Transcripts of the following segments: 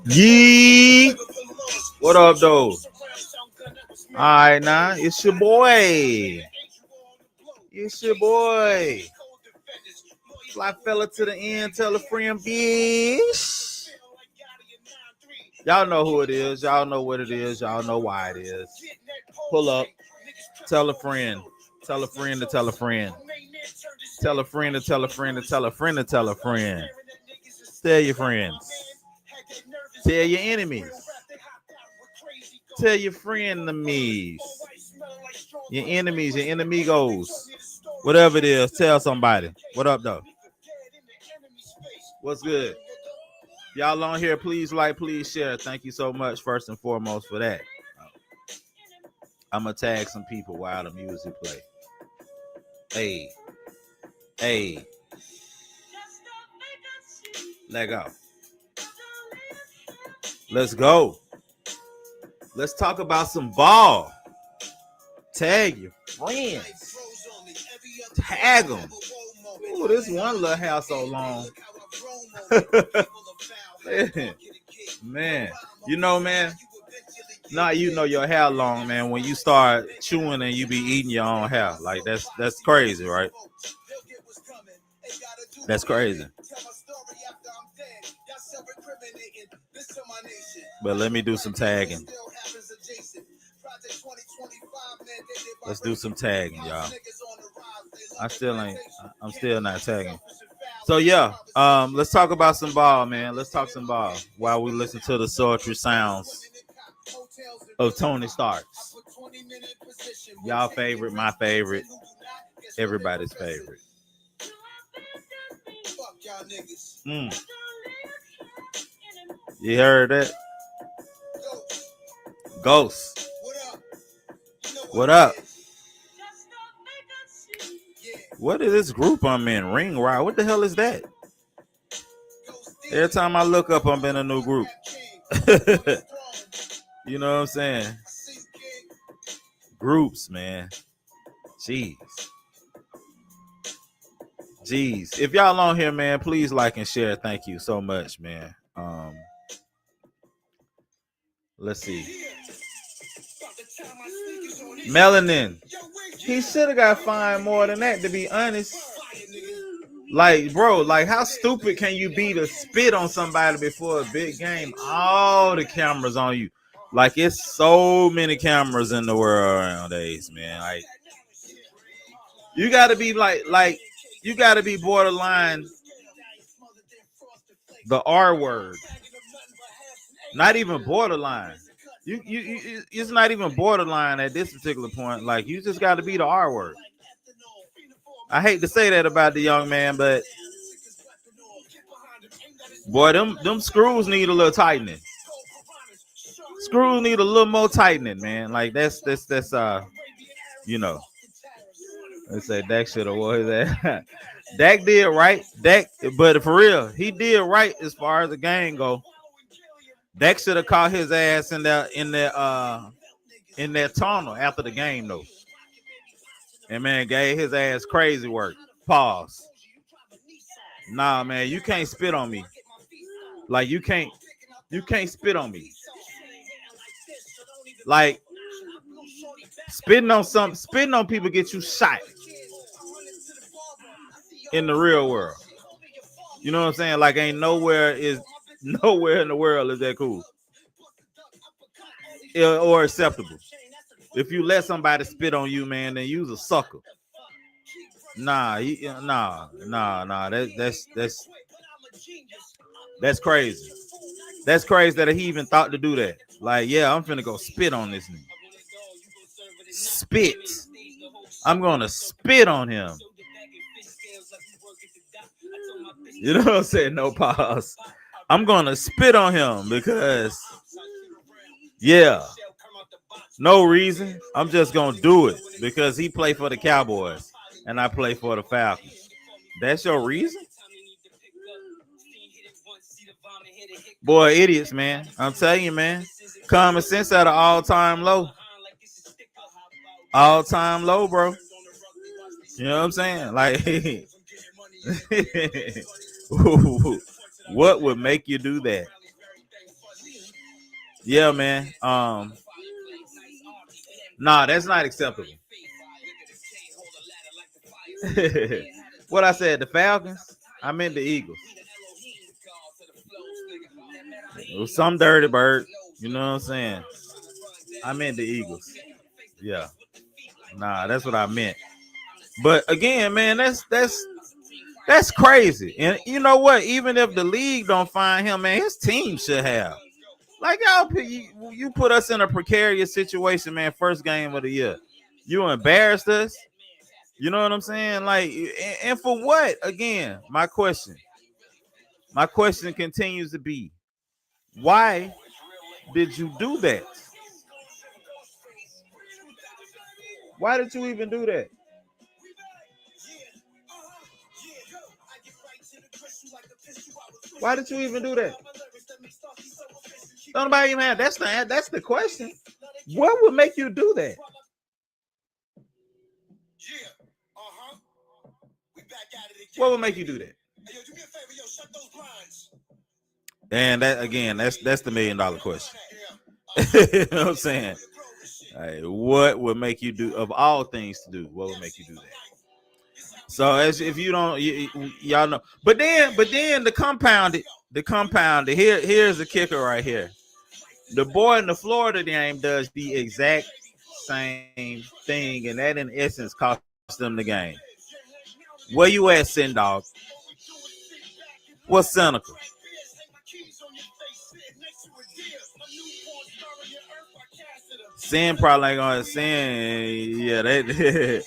Yee. What up, though? All right, now it's your boy. It's your boy. Fly fella to the end. Tell a friend, bitch. Y'all know who it is. Y'all know what it is. Y'all know why it is. Pull up. Tell a friend. Tell a friend to tell a friend. Tell a friend to tell a friend to tell a friend to tell a friend. Tell your friends. Tell your enemies. Tell your frenemies. Your enemies, your enemigos. Whatever it is, tell somebody. What up, though? What's good? Y'all on here, please like, please share. Thank you so much, first and foremost, for that. I'm going to tag some people while the music play. Hey. Hey. Let go. Let's go. Let's talk about some ball. Tag your friends. Tag them. Ooh, this one little hair so long. Man, you know, man. Now you know your hair long, man. When you start chewing and you be eating your own hair, like that's crazy, right? That's crazy. But let me do some tagging. Let's do some tagging, y'all. I'm still not tagging. So yeah, let's talk about some ball, man. Let's talk some ball while we listen to the sultry sounds of Tony Starks. Y'all favorite, my favorite, everybody's favorite. You heard that? Ghost. What up? What is this group I'm in? Ring Ride. What the hell is that? Every time I look up, I'm in a new group. You know what I'm saying? Groups, man. Jeez. If y'all on here, man, please like and share. Thank you so much, man. Let's see. Melanin. He should have got fined more than that, to be honest. Like, bro, like how stupid can you be to spit on somebody before a big game? All the cameras on you. Like, it's so many cameras in the world nowadays, man. Like, you gotta be like you gotta be borderline the R word. Not even borderline. You it's not even borderline at this particular point. Like, you just got to be the R word. I hate to say that about the young man, but boy, them screws need a little tightening. Screws need a little more tightening, man. Like that's you know. Let's say Dak should have wore his ass. Dak did right. But for real, he did right as far as the game go. Dak should have caught his ass in that tunnel after the game though. And man, gave his ass crazy work. Pause. Nah, man, you can't spit on me. Like you can't spit on me. Like spitting on people get you shot in the real world. You know what I'm saying? Like ain't nowhere in the world is that cool or acceptable. If you let somebody spit on you, man, then you's a sucker. Nah. That's crazy. That's crazy that he even thought to do that. Like, yeah, I'm finna go spit on this nigga. Spit. I'm gonna spit on him. You know what I'm saying? No pause. I'm gonna spit on him because, yeah, no reason. I'm just gonna do it because he played for the Cowboys and I play for the Falcons. That's your reason? Boy, idiots, man. I'm telling you, man. Common sense at an all-time low. All-time low, bro. You know what I'm saying? Like, what would make you do that? Yeah, man. Nah, that's not acceptable. What I said, the Falcons? I meant the Eagles. It was some dirty bird. You know what I'm saying? I meant the Eagles. Yeah. Nah, that's what I meant. But again, man, that's crazy. And you know what? Even if the league don't find him, man, his team should have. Like y'all, you put us in a precarious situation, man. First game of the year, you embarrassed us. You know what I'm saying? Like, and for what? Again, my question continues to be, why did you do that? Why did you even do that? Why did you even do that? Nobody even have. That's the question. What would make you do that? What would make you do that? And that again, that's the $1 million question. You know what I'm saying? Right, what would make you do, of all things to do? What would make you do that? So as if you don't, y'all know. But then the compound. Here's the kicker right here. The boy in the Florida game does the exact same thing, and that in essence cost them the game. Where you at, Sin Dog? What's cynical? Sin probably ain't gonna sin. Yeah, they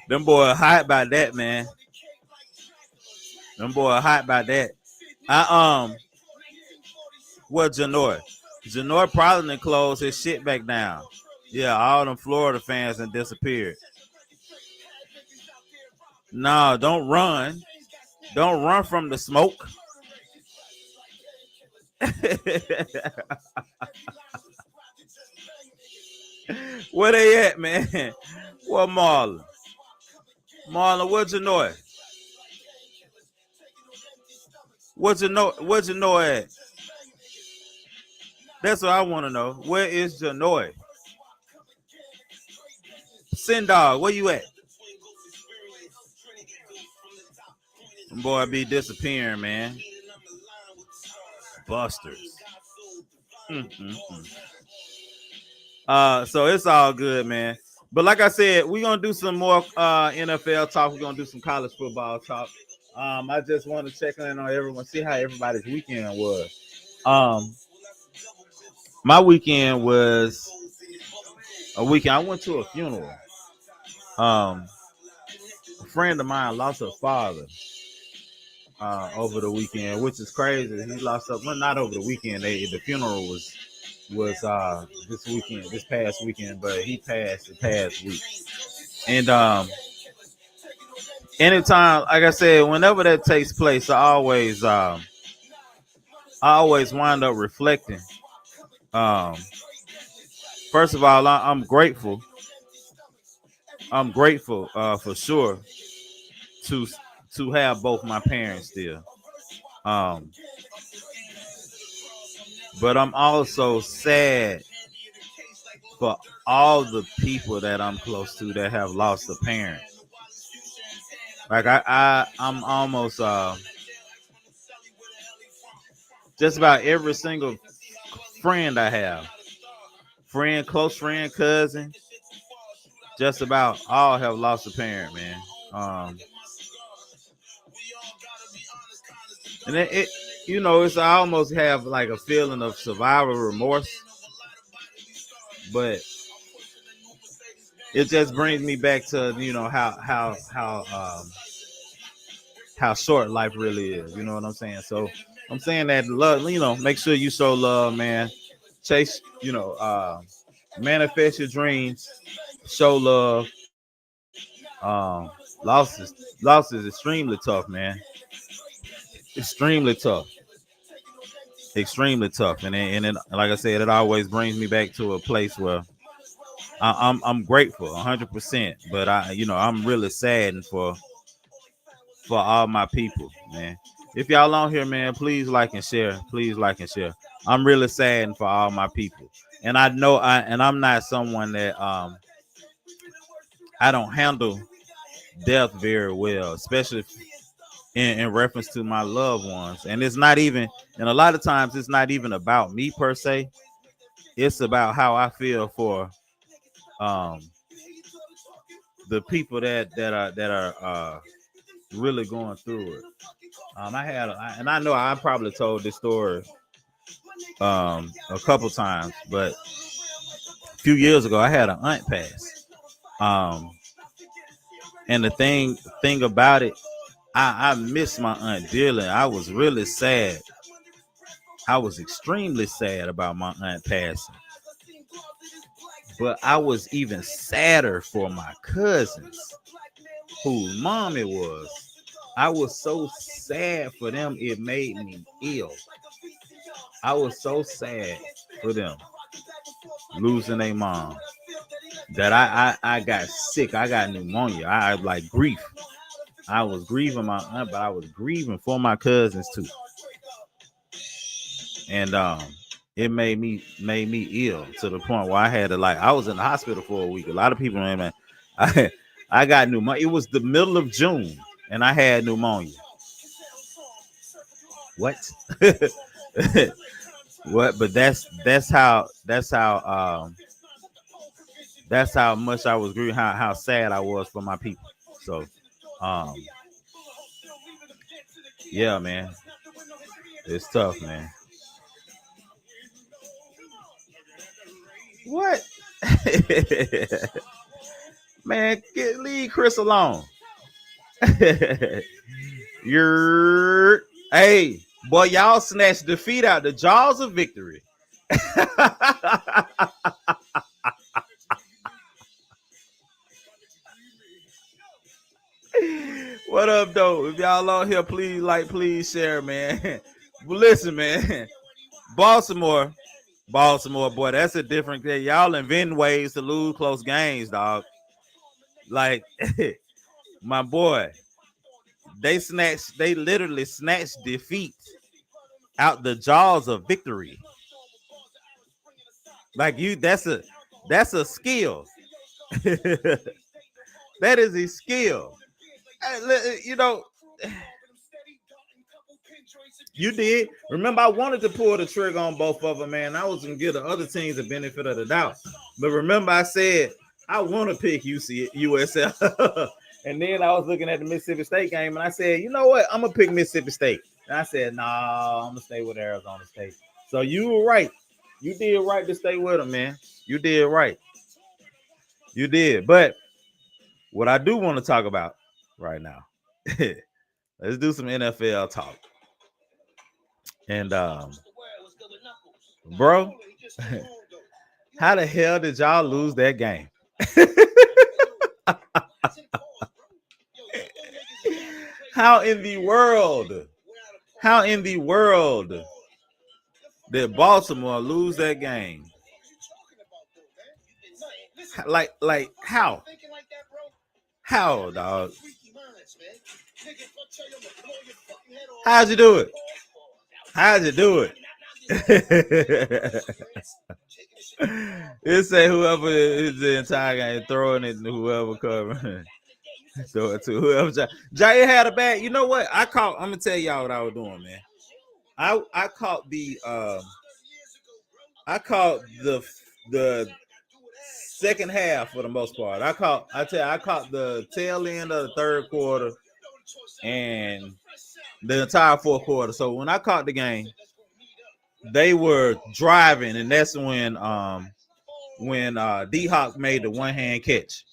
them boys hot about that, man. Them boys hot about that. What Janor? Janor probably done closed his shit back down. Yeah, all them Florida fans done disappeared. No, don't run. Don't run from the smoke. Where they at, man? What Marlon? Marlon, what's your noise? What's your know at? That's what I want to know. Where is your noise? Sindog, where you at? Boy, be disappearing, man. Busters. So it's all good, man. But like I said, we're gonna do some more NFL talk. We're gonna do some college football talk. I just want to check in on everyone, see how everybody's weekend was. My weekend was a weekend. I went to a funeral. A friend of mine lost her father over the weekend, which is crazy. He lost up, well, not over the weekend. The funeral was this past weekend, but he passed the past week. And anytime, like I said, whenever that takes place, I always wind up reflecting. First of all, I'm grateful. I'm grateful for sure to have both my parents still. But I'm also sad for all the people that I'm close to that have lost a parent. Like I'm almost just about every single friend I have, close friend, cousin, just about all have lost a parent, man. And it it's, I almost have like a feeling of survivor remorse, but it just brings me back to how short life really is. You know what I'm saying? So I'm saying that love, make sure you show love, man. Chase, manifest your dreams, show love. Loss is extremely tough, man. Extremely tough. Extremely tough. And then, like I said, it always brings me back to a place where I'm grateful 100%, but I'm really saddened for all my people, man. If y'all on here, man, please like and share. Please like and share. I'm really saddened for all my people. And I know I'm not someone that I don't handle death very well, especially in reference to my loved ones. And it's not even, and a lot of times it's not even about me per se. It's about how I feel for the people that are really going through it. And I know I probably told this story a couple times, but a few years ago I had an aunt pass. And the thing about it, I miss my aunt dearly. I was really sad. I was extremely sad about my aunt passing. But I was even sadder for my cousins, whose mom it was. I was so sad for them, it made me ill. I was so sad for them losing their mom that I got sick. I got pneumonia. I like grief. I was grieving my aunt, but I was grieving for my cousins too. And it made me ill to the point where I had to, like, I was in the hospital for a week. A lot of people, man, I got pneumonia. It was the middle of June, and I had pneumonia. What? What? But that's how much I was grieving, how sad I was for my people. So, yeah, man, it's tough, man. What? Man, leave Chris alone. Hey, boy, y'all snatched defeat out the jaws of victory. What up, though? If y'all on here, please like, please share, man. But listen, man, Baltimore, boy, that's a different thing. Y'all inventing ways to lose close games, dog. Like, my boy, they literally snatched defeat out the jaws of victory. Like, that's a skill. That is a skill. You know, you did. Remember, I wanted to pull the trigger on both of them, man. I was gonna give the other teams the benefit of the doubt. But remember, I said I want to pick USF. And then I was looking at the Mississippi State game, and I said, you know what? I'm gonna pick Mississippi State. And I said, nah, I'm gonna stay with Arizona State. So you were right. You did right to stay with them, man. You did right. You did. But what I do want to talk about right now, let's do some NFL talk. And bro, how the hell did y'all lose that game? How in the world did Baltimore lose that game? Like how? How, dog? How'd you do it? It say whoever is the entire game throwing it to whoever covering. Throw it to whoever. Jair had a bad. You know what? I'm gonna tell y'all what I was doing, man. I caught the second half for the most part. I caught the tail end of the third quarter and the entire fourth quarter. So when I caught the game, they were driving, and that's when D-Hawk made the one-hand catch.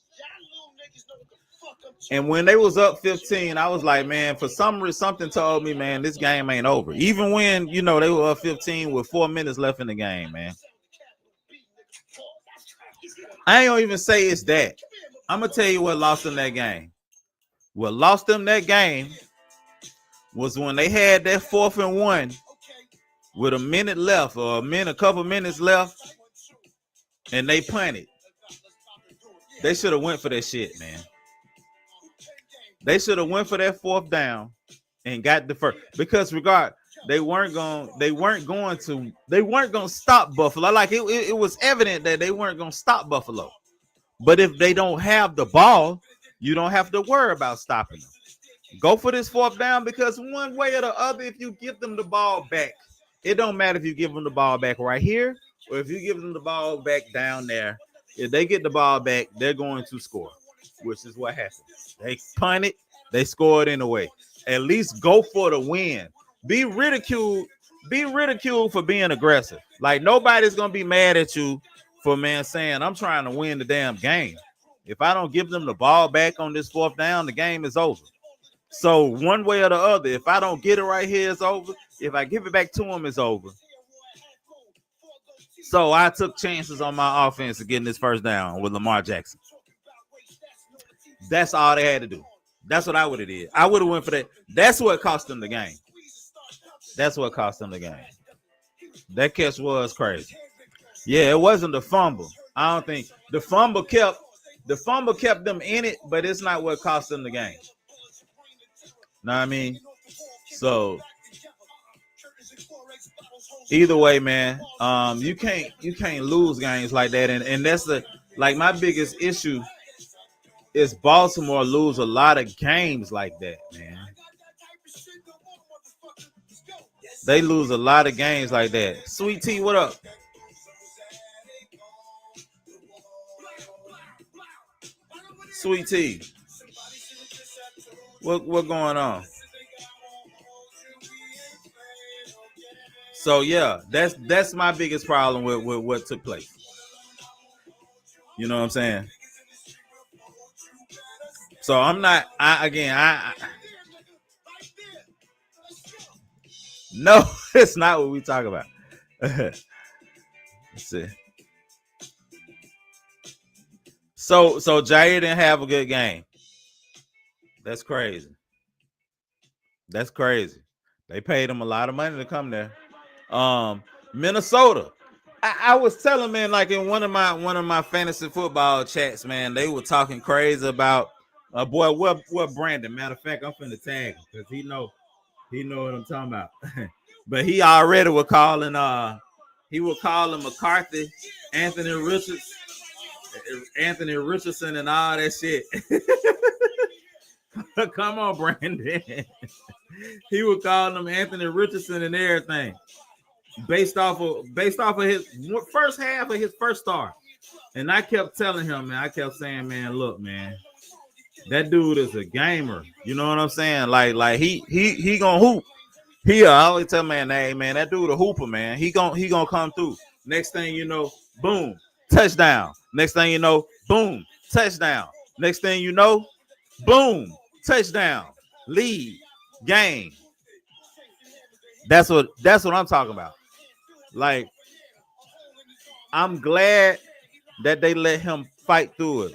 And when they was up 15, I was like, man, for some reason, something told me, man, this game ain't over. Even when, they were up 15 with 4 minutes left in the game, man. I ain't gonna even say it's that. I'm gonna tell you what lost them that game. What lost them that game was when they had that 4th and 1 with a minute left or a couple minutes left, and they punted. They should have went for that shit, man. They should have went for that 4th down and got the first. Because they weren't going to stop Buffalo. Like it was evident that they weren't going to stop Buffalo. But if they don't have the ball, you don't have to worry about stopping them. Go for this fourth down, because one way or the other, if you give them the ball back, it don't matter if you give them the ball back right here or if you give them the ball back down there. If they get the ball back, they're going to score, which is what happened. They punt it, they scored anyway. At least go for the win. Be ridiculed for being aggressive. Like, nobody's gonna be mad at you for saying I'm trying to win the damn game. If I don't give them the ball back on this fourth down, the game is over. So one way or the other, if I don't get it right here, it's over. If I give it back to them, it's over. So I took chances on my offense of getting this first down with Lamar Jackson. That's all they had to do. That's what I would have did. I would have went for that. That's what cost them the game. That catch was crazy. Yeah, it wasn't the fumble. I don't think the fumble kept them in it, but it's not what cost them the game. Know what I mean? So either way, man, you can't lose games like that, and that's like my biggest issue is Baltimore lose a lot of games like that, man. They lose a lot of games like that. Sweet Tea, what up? Sweet Tea, what going on? So yeah, that's my biggest problem with what took place. You know what I'm saying? So I'm not. No, it's not what we talk about. Let's see. So Jair didn't have a good game. That's crazy. They paid him a lot of money to come there. Minnesota. I was telling, man, like in one of my fantasy football chats, man, they were talking crazy about boy, what Brandon. Matter of fact, I'm finna tag him because he know what I'm talking about. But he already was calling McCarthy, Anthony Richardson, and all that shit. Come on, Brandon. He would call them Anthony Richardson and everything, based off of his first half of his first start. And I kept telling him, man, saying, man, look, man, that dude is a gamer. You know what I'm saying? Like he gonna hoop. I always tell man, hey man, that dude a hooper, man. He gonna come through. Next thing you know, boom, touchdown. Next thing you know, boom, touchdown. Next thing you know, boom, touchdown. Lead, game. That's what I'm talking about. Like, I'm glad that they let him fight through it.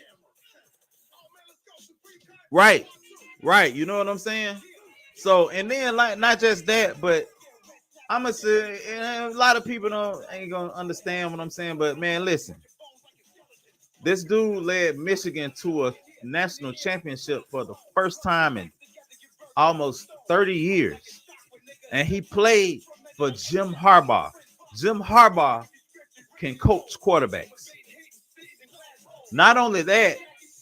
Right. You know what I'm saying? So, and then like not just that, but I'm gonna say, and a lot of people ain't gonna understand what I'm saying. But man, listen, this dude led Michigan to a national championship for the first time in almost 30 years, and he played for Jim Harbaugh. Jim Harbaugh can coach quarterbacks. Not only that,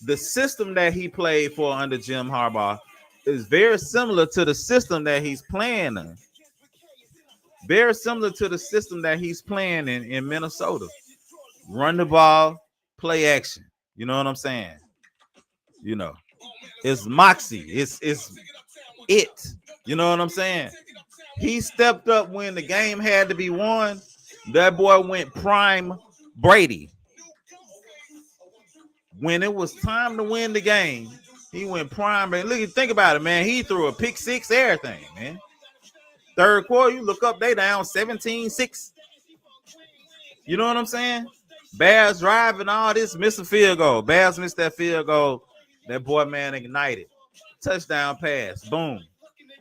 the system that he played for under Jim Harbaugh is very similar to the system that he's playing in. Very similar to the system that he's playing in Minnesota. Run the ball, play action. You know what I'm saying? You know, it's moxie. It's it. You know what I'm saying? He stepped up when the game had to be won. That boy went prime Brady. When it was time to win the game, he went prime. Look, think about it, man. He threw a pick six, everything, man. Third quarter, you look up, they down 17-6. You know what I'm saying? Bears driving all this, miss a field goal. Bears missed that field goal. That boy, man, ignited. Touchdown pass. Boom.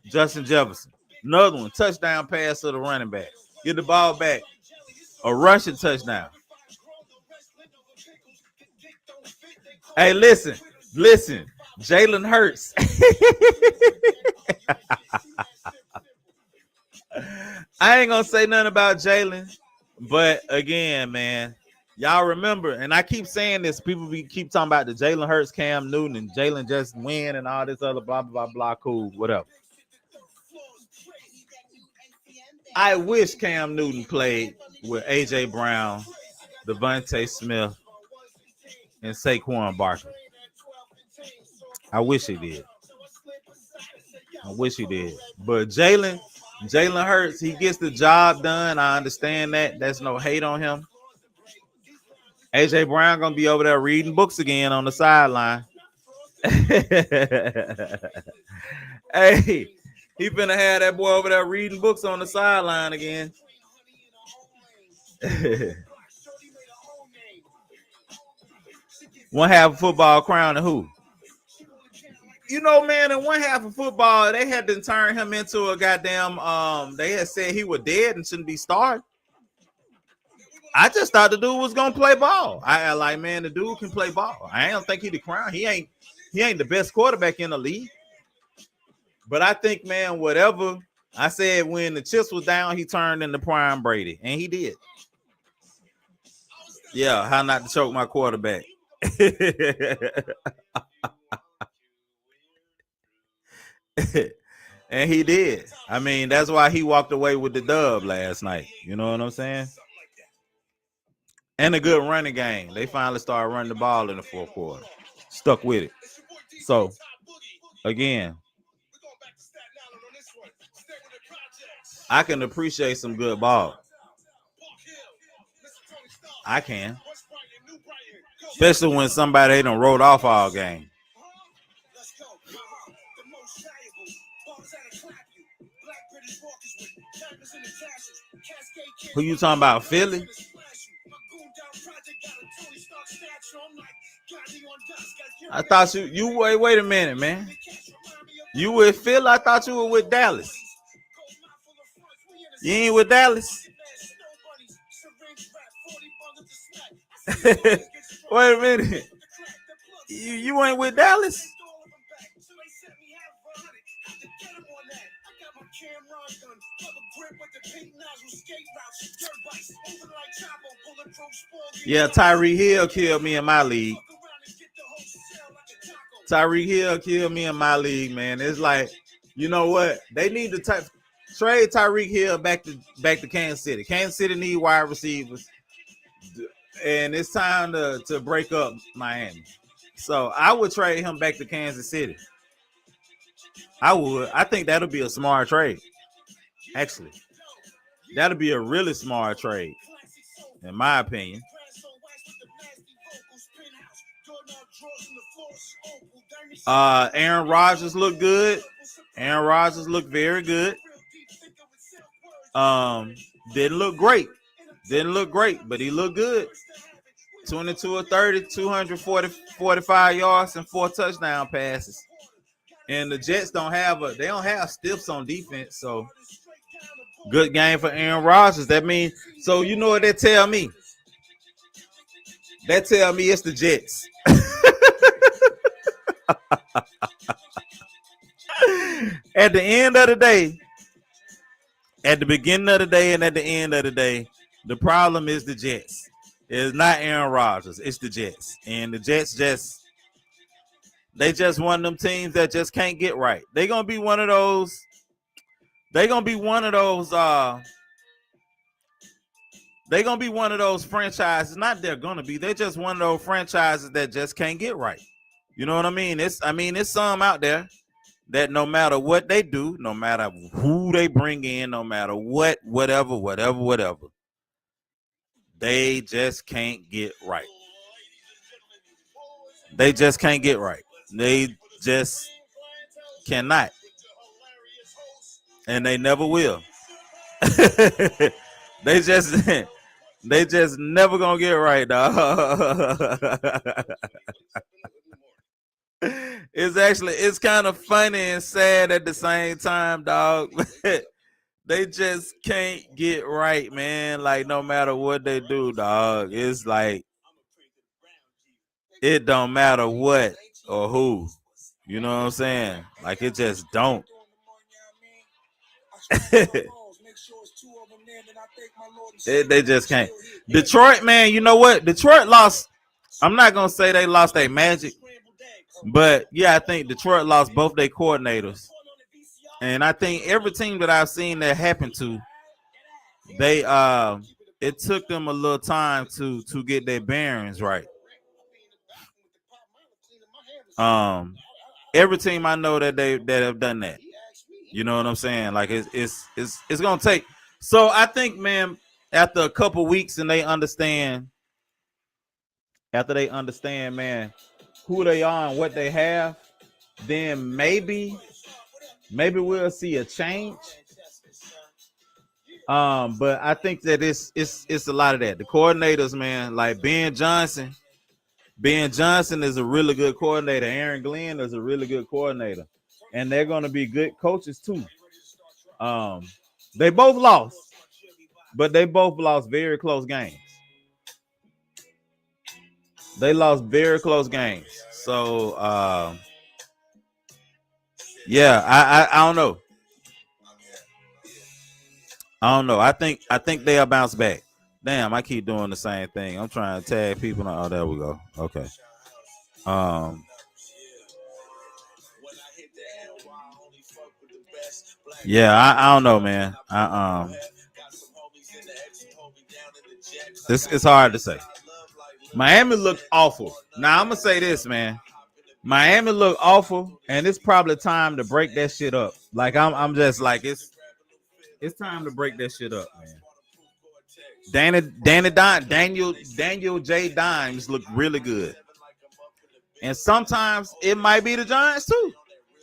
Justin Jefferson. Another one. Touchdown pass to the running back. Get the ball back. A rushing touchdown. Hey, listen. Jalen Hurts. I ain't gonna say nothing about Jalen, but again, man, y'all remember, and I keep saying this. People keep talking about the Jalen Hurts, Cam Newton, and Jalen just win and all this other blah blah blah. Cool, whatever. I wish Cam Newton played with AJ Brown, Devontae Smith, and Saquon Barkley. I wish he did. I wish he did. But Jalen Hurts, he gets the job done. I understand that. There's no hate on him. AJ Brown gonna be over there reading books again on the sideline. Hey, he finna have that boy over there reading books on the sideline again. One half of football crown to who? You know, man, in one half of football, they had to turn him into a goddamn. They had said he was dead and shouldn't be started. I just thought the dude was gonna play ball. I like, man, the dude can play ball. I don't think he the crown. He ain't the best quarterback in the league. But I think, man, whatever I said when the chips was down, he turned into prime Brady, and he did. Yeah, how not to choke my quarterback. And he did. I mean, that's why he walked away with the dub last night. You know what I'm saying? And a good running game. They finally started running the ball in the fourth quarter. Stuck with it. So, again, I can appreciate some good ball. I can. Especially when somebody done wrote off all game. Who you talking about, Philly? I thought you wait a minute, man. You with Philly? I thought you were with Dallas. You ain't with Dallas? Wait a minute. You ain't with Dallas? Yeah, Tyreek Hill killed me in my league. Tyreek Hill killed me in my league, man. It's like, you know what? They need to trade Tyreek Hill back to Kansas City. Kansas City need wide receivers. And it's time to break up Miami. So I would trade him back to Kansas City. I would. I think that'll be a smart trade. Actually, that'll be a really smart trade, in my opinion. Aaron Rodgers looked good. Aaron Rodgers looked very good. Didn't look great. But he looked good. 22 or 30, 245 yards and 4 touchdown passes. And the Jets don't have stiffs on defense, so good game for Aaron Rodgers. That means, so you know what they tell me? They tell me it's the Jets. At the end of the day, at the beginning of the day and at the end of the day, the problem is the Jets. It's not Aaron Rodgers. It's the Jets. And the Jets just one of them teams that just can't get right. They're going to be one of those. They're going to be one of those. They're going to be one of those franchises. Not they're going to be. They're just one of those franchises that just can't get right. You know what I mean? It's some out there that no matter what they do, no matter who they bring in, no matter whatever, they just can't get right. They just can't get right. They just cannot. And they never will. They just never gonna get right, dog. It's kind of funny and sad at the same time, dog. They just can't get right, man. Like, no matter what they do, dog. It's like it don't matter what or who. You know what I'm saying? Like, it just don't. They just can't. Detroit, man, you know what? Detroit lost. I'm not gonna say they lost their magic, but yeah, I think Detroit lost both their coordinators, and I think every team that I've seen that happen to, they it took them a little time to get their bearings right. Every team I know that have done that. You know what I'm saying? Like it's gonna take. So I think, man, after a couple weeks and after they understand, man, who they are and what they have, then maybe we'll see a change. But I think that it's a lot of that. The coordinators, man, like Ben Johnson. Ben Johnson is a really good coordinator. Aaron Glenn is a really good coordinator. And they're going to be good coaches too. They both lost, but they both lost very close games. They lost very close games. So, yeah, I don't know. I don't know. I think they'll bounce back. Damn, I keep doing the same thing. I'm trying to tag people. Oh, there we go. Okay. Yeah, I don't know, man. This is hard to say. Miami looked awful. Now I'm gonna say this, man. Miami looked awful, and it's probably time to break that shit up. Like I'm just like it's time to break that shit up, man. Daniel J. Dimes looked really good. And sometimes it might be the Giants too.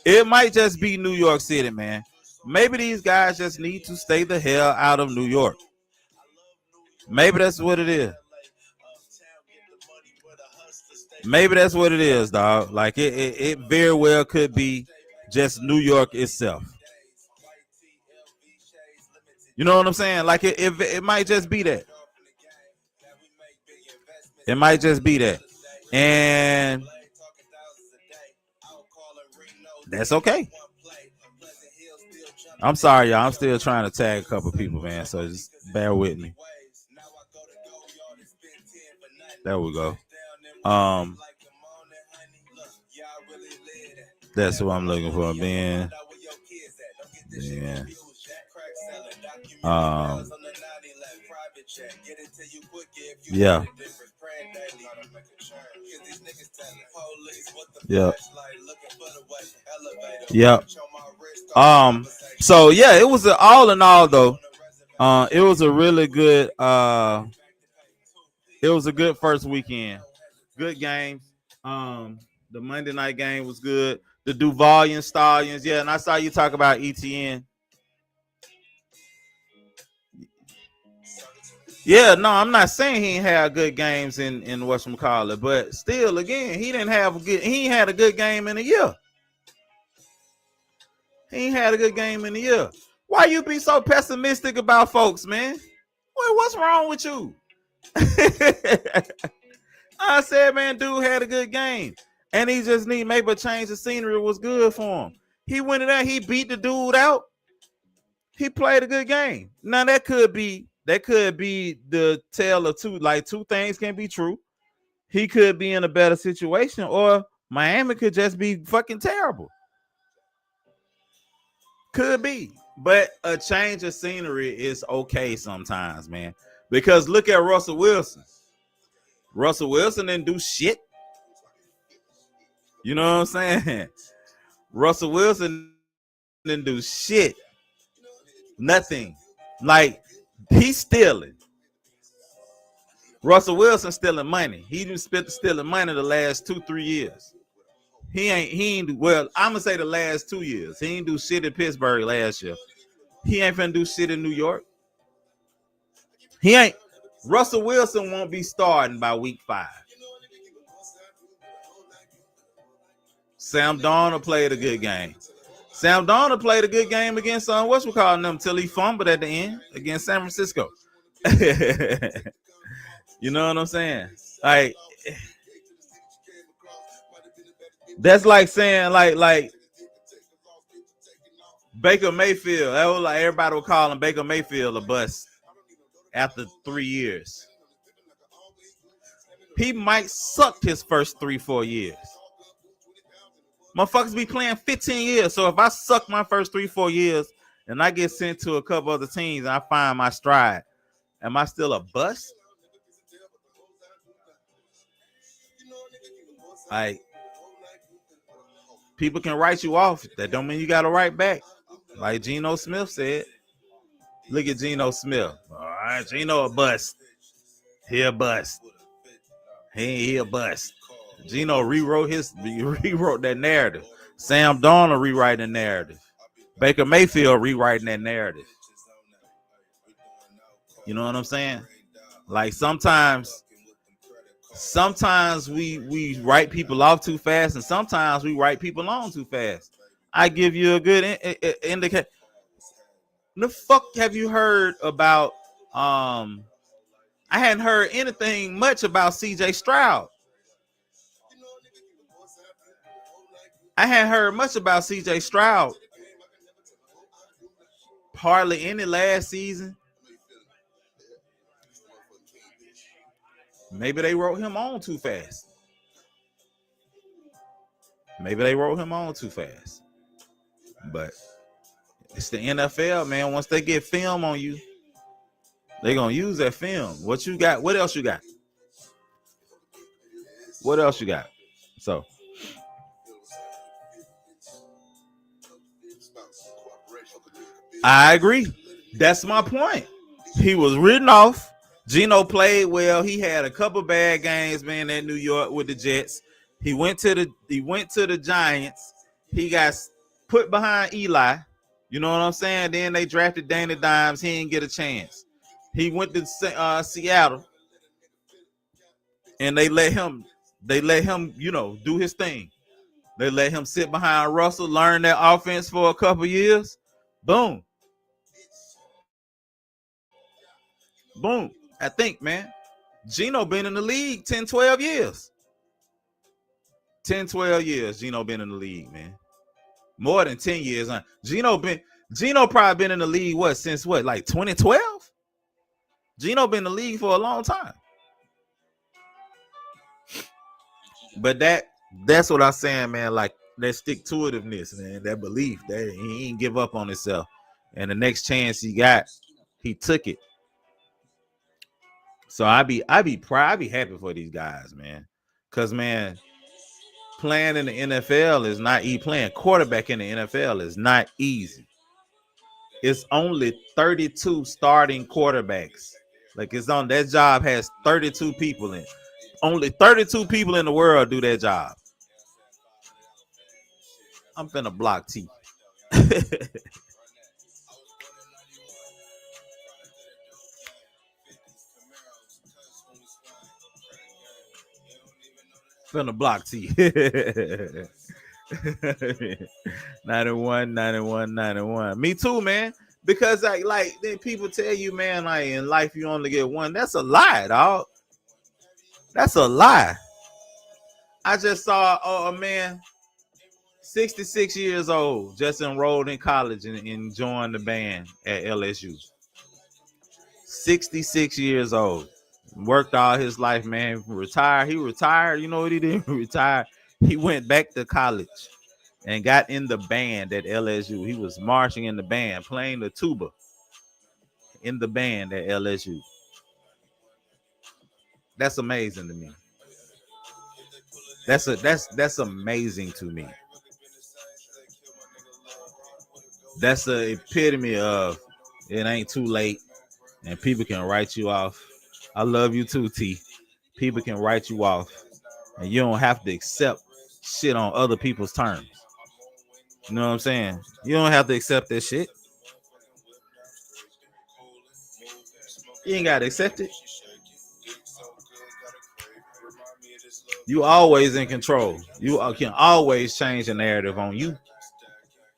It might just be New York City, man. Maybe these guys just need to stay the hell out of New York. Maybe that's what it is. Maybe that's what it is, dog. Like it very well could be just New York itself. You know what I'm saying? Like it might just be that. It might just be that. And that's okay. I'm sorry, y'all. I'm still trying to tag a couple people, man. So just bear with me. There we go. That's what I'm looking for, man. Yeah. Yeah. Yeah. Yeah. So yeah, it was all in all though. It was a really good it was a good first weekend. Good games. The Monday night game was good. The Duuuuuvaaaal Stallions, yeah, and I saw you talk about ETN. Yeah, no, I'm not saying he ain't had good games in whatchamacallit, but still, again, he ain't had a good game in a year. He ain't had a good game in a year. Why you be so pessimistic about folks, man? What's wrong with you? I said, man, dude had a good game. And he just need maybe a change of scenery was good for him. He went in there, he beat the dude out. He played a good game. Now that could be the tale of two. Like two things can be true. He could be in a better situation, or Miami could just be fucking terrible. Could be. But a change of scenery is okay sometimes, man. Because look at Russell Wilson. Russell Wilson didn't do shit. You know what I'm saying? Russell Wilson didn't do shit. Nothing. Like, he's stealing. Russell Wilson stealing money. He didn't spend stealing money the last 2-3 years. He ain't well, I'm gonna say the last 2 years. He ain't do shit in Pittsburgh last year. He ain't finna do shit in New York. He ain't. Russell Wilson won't be starting by week 5. Sam Darnold played a good game. Sam Darnold played a good game against what's we calling them till he fumbled at the end against San Francisco. You know what I'm saying? Like, that's like saying like Baker Mayfield. That was like everybody would call him Baker Mayfield a bust. after 3 years. He might suck his first 3-4 years. Motherfuckers be playing 15 years. So if I suck my first 3-4 years and I get sent to a couple other teams and I find my stride, am I still a bust? Like, people can write you off. That don't mean you got to write back. Like Geno Smith said. Look at Geno Smith. All right, Geno a bust. He a bust. He a bust. Geno rewrote that narrative. Sam Darnold rewriting the narrative. Baker Mayfield rewriting that narrative. You know what I'm saying? Like sometimes we write people off too fast, and sometimes we write people on too fast. I give you a good indicator. The fuck have you heard about? I hadn't heard anything much about CJ Stroud. I hadn't heard much about CJ Stroud. Hardly any last season. Maybe they wrote him on too fast. But it's the NFL, man. Once they get film on you, they're going to use that film. What you got? What else you got? So, I agree. That's my point. He was written off. Geno played well. He had a couple bad games, man, in New York with the Jets. He went to the Giants. He got put behind Eli. You know what I'm saying? Then they drafted Danny Dimes. He didn't get a chance. He went to Seattle, and they let him, you know, do his thing. They let him sit behind Russell, learn that offense for a couple years. Boom. I think, man, Geno been in the league 10, 12 years. 10, 12 years, Geno been in the league, man. More than 10 years. Huh? Geno probably been in the league, since like 2012? Geno been in the league for a long time. But that's what I'm saying, man. Like, that stick-to-itiveness, man. That belief that he ain't give up on himself. And the next chance he got, he took it. So I be proud. I be happy for these guys, man. Cause, man, playing in the NFL is not easy. Playing quarterback in the NFL is not easy. It's only 32 starting quarterbacks. Like, it's on that job has 32 people in. Only 32 people in the world do that job. I'm finna block T. Finna block T. 91. Me too, man. Because like then people tell you, man, like in life you only get one. That's a lie, dog. That's a lie. I just saw a man, 66 years old, just enrolled in college and joined the band at LSU. 66 years old. Worked all his life, man. Retired. He retired. You know what he did? Retired. He went back to college and got in the band at LSU. He was marching in the band, playing the tuba in the band at LSU. That's amazing to me. That's amazing to me. That's the epitome of it ain't too late and people can write you off. I love you too, T. People can write you off and you don't have to accept shit on other people's terms. You know what I'm saying? You don't have to accept that shit. You ain't got to accept it. You always in control. You can always change the narrative on you.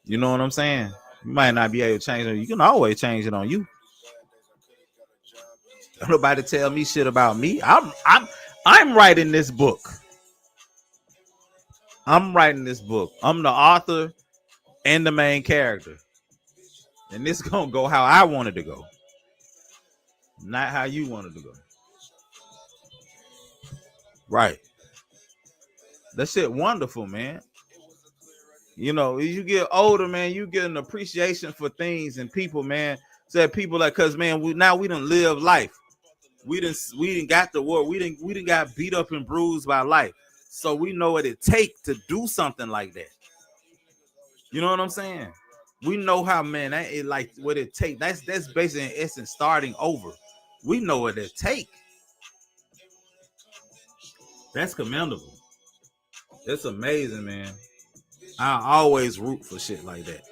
You know what I'm saying? You might not be able to change it. You can always change it on you. Don't nobody tell me shit about me. I'm writing this book. I'm the author and the main character. And this gonna go how I want it to go. not how you wanted to go. Right. That shit wonderful, man. You know, as you get older, man, you get an appreciation for things and people, man. Said people like, cause man, we done live life. We didn't got the war. We didn't got beat up and bruised by life. So we know what it takes to do something like that. You know what I'm saying? We know how, man, that it like what it take. That's basically in essence starting over. We know what it take. That's commendable. It's amazing, man. I always root for shit like that.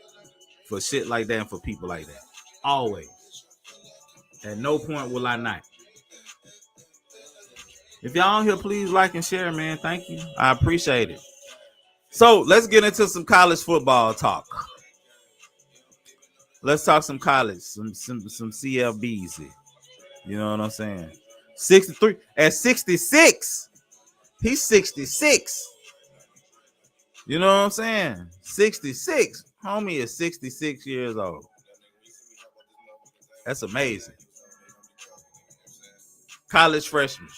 For shit like that and for people like that. Always. At no point will I not. If y'all on here, please like and share, man. Thank you. I appreciate it. So let's get into some college football talk. Let's talk some college, some CLBs here. You know what I'm saying? 63 at 66. He's 66. You know what I'm saying? 66. Homie is 66 years old. That's amazing. College freshman.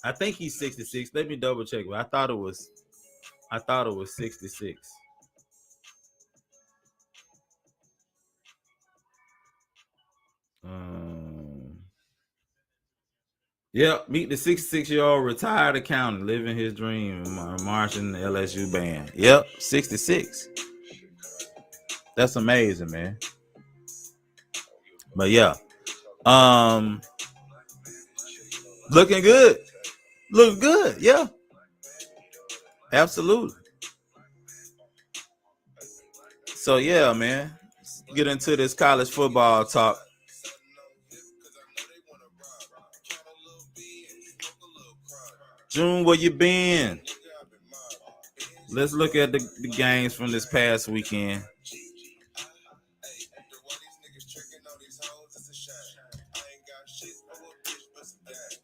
I think he's 66. Let me double check. I thought it was 66. Yep, meet the 66-year-old retired accountant living his dream, marching the LSU band. Yep, 66. That's amazing, man. But yeah, looking good. Look good, yeah. Absolutely. So yeah, man. Let's get into this college football talk. June, where you been? Let's look at the games from this past weekend.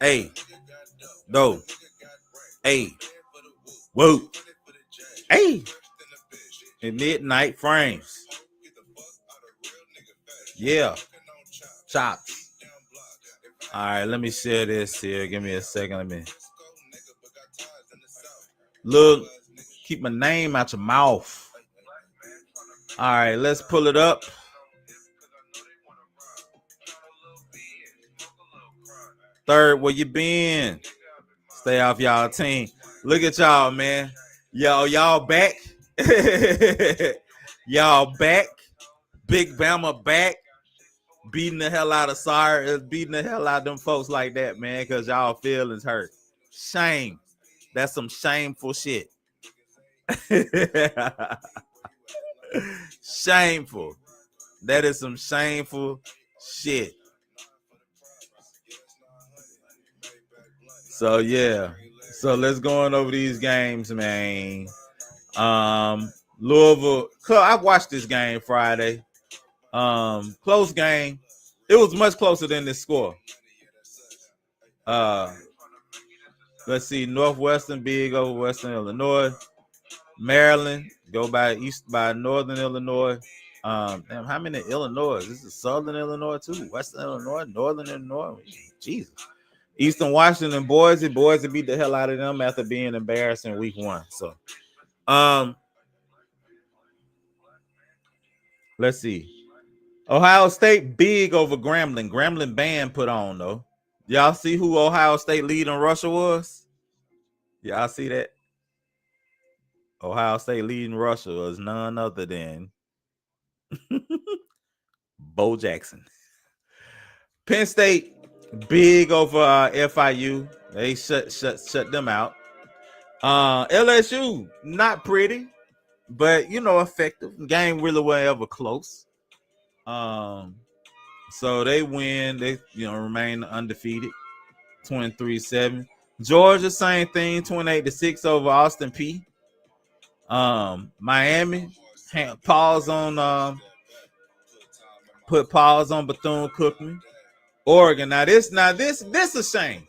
Hey, no. Hey, whoa. Hey, in midnight frames. Yeah, chops. All right, let me share this here. Give me a second. Let me look. Keep my name out your mouth. All right, let's pull it up. Third, where you been? Stay off y'all team. Look at y'all, man. Y'all back. Y'all back. Big Bama back. Beating the hell out of beating the hell out of them folks like that, man, because y'all feelings hurt. Shame. That's some shameful shit. Shameful. That is some shameful shit. So yeah. So let's go on over these games, man. Louisville. I watched this game Friday. Close game. It was much closer than this score. Let's see. Northwestern big over Western Illinois. Maryland go by Northern Illinois. Damn, how many Illinois? This is Southern Illinois too. Western Illinois, Northern Illinois. Jesus. Eastern Washington, Boise beat the hell out of them after being embarrassed in week 1. So, let's see. Ohio State big over Grambling. Grambling band put on though. Y'all see who Ohio State leading rusher was? Y'all see that? Ohio State leading rusher was none other than Bo Jackson. Penn State big over FIU. They shut them out. LSU not pretty, but effective. Game really wasn't ever close. So they win. They remain undefeated. 23-7. Georgia same thing. 28-6 over Austin Peay. Miami put pause on Bethune-Cookman. Oregon. Now this a shame.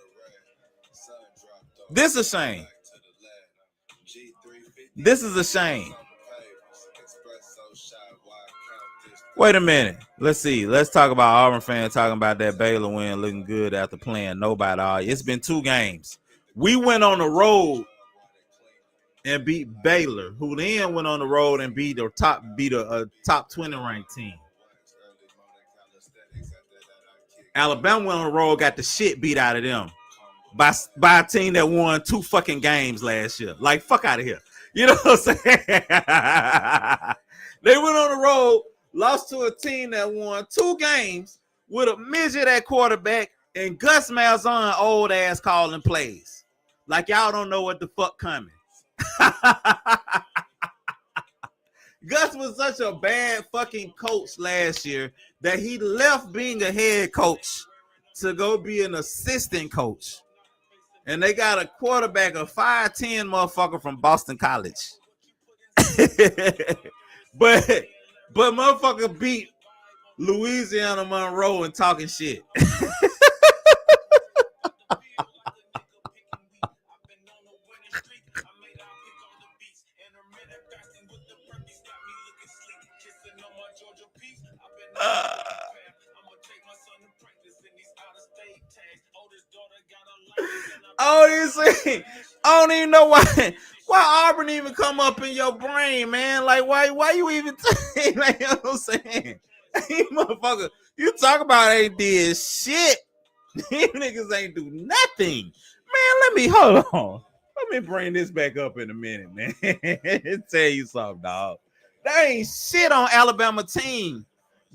This a shame. This is a shame. Wait a minute. Let's see. Let's talk about Auburn fans talking about that Baylor win looking good after playing nobody. It's been 2 games. We went on the road and beat Baylor, who then went on the road and beat a top 20 ranked team. Alabama went on the road, got the shit beat out of them by a team that won 2 fucking games last year. Like, fuck out of here. You know what I'm saying? They went on the road, lost to a team that won 2 games with a midget at quarterback and Gus Malzahn old ass calling plays. Like, y'all don't know what the fuck coming. Gus was such a bad fucking coach last year that he left being a head coach to go be an assistant coach. And they got a quarterback, a 5'10" motherfucker from Boston College. but motherfucker beat Louisiana Monroe and talking shit. You see, I don't even know why Auburn even come up in your brain, man. Like, why you even like, you know what I'm saying? Hey, motherfucker, you talk about ain't did shit. These niggas ain't do nothing. Man, hold on. Let me bring this back up in a minute, man. Tell you something, dog. There ain't shit on Alabama team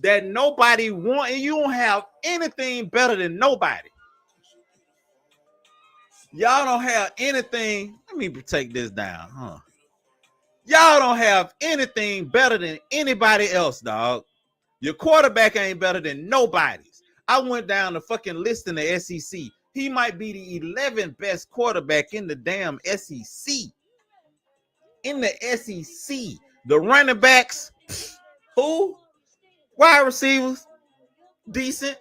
that nobody want, and you don't have anything better than nobody. Y'all don't have anything. Let me take this down, huh? Y'all don't have anything better than anybody else, dog. Your quarterback ain't better than nobody's. I went down the fucking list in the SEC. He might be the 11th best quarterback in the damn SEC. In the SEC. The running backs, who? Wide receivers, decent.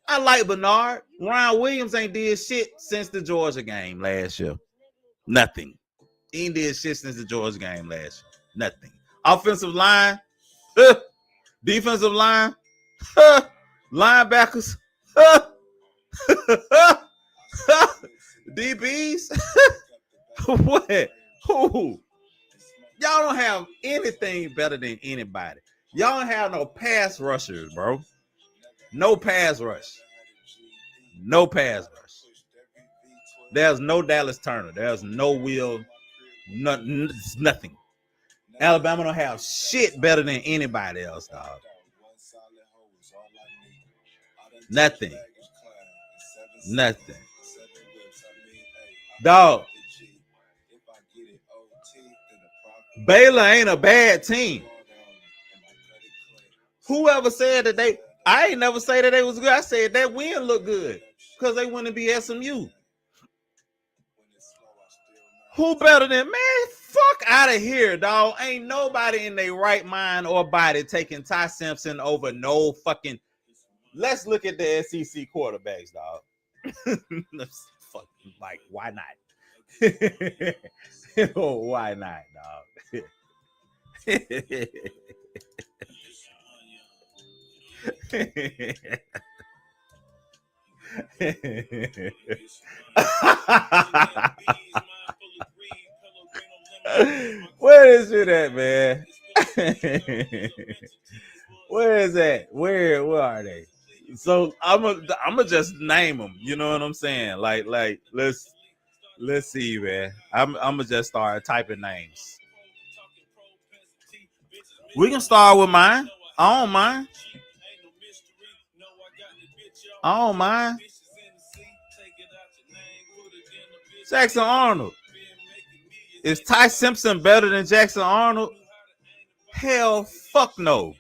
I like Bernard. Ryan Williams ain't did shit since the Georgia game last year. Nothing. He ain't did shit since the Georgia game last year. Nothing. Offensive line, defensive line, linebackers, DBs. What? Who? Y'all don't have anything better than anybody. Y'all don't have no pass rushers, bro. No pass rush. No pass rush. There's no Dallas Turner. There's no Will. Nothing. Alabama don't have shit better than anybody else, dog. Nothing. Dog. Baylor ain't a bad team. Whoever said that I ain't never say that they was good. I said that win looked good because they wouldn't be SMU. Who better than, man? Fuck out of here, dog. Ain't nobody in their right mind or body taking Ty Simpson over no fucking. Let's look at the SEC quarterbacks, dog. Fucking, like, why not? Oh, why not, dog? Where is it at, man? Where is that? Where are they? So I'm gonna just name them. You know what I'm saying? Like let's see, man. I'm gonna just start typing names. We can start with mine. I don't mind. Jackson Arnold. Is Ty Simpson better than Jackson Arnold? Hell, fuck no.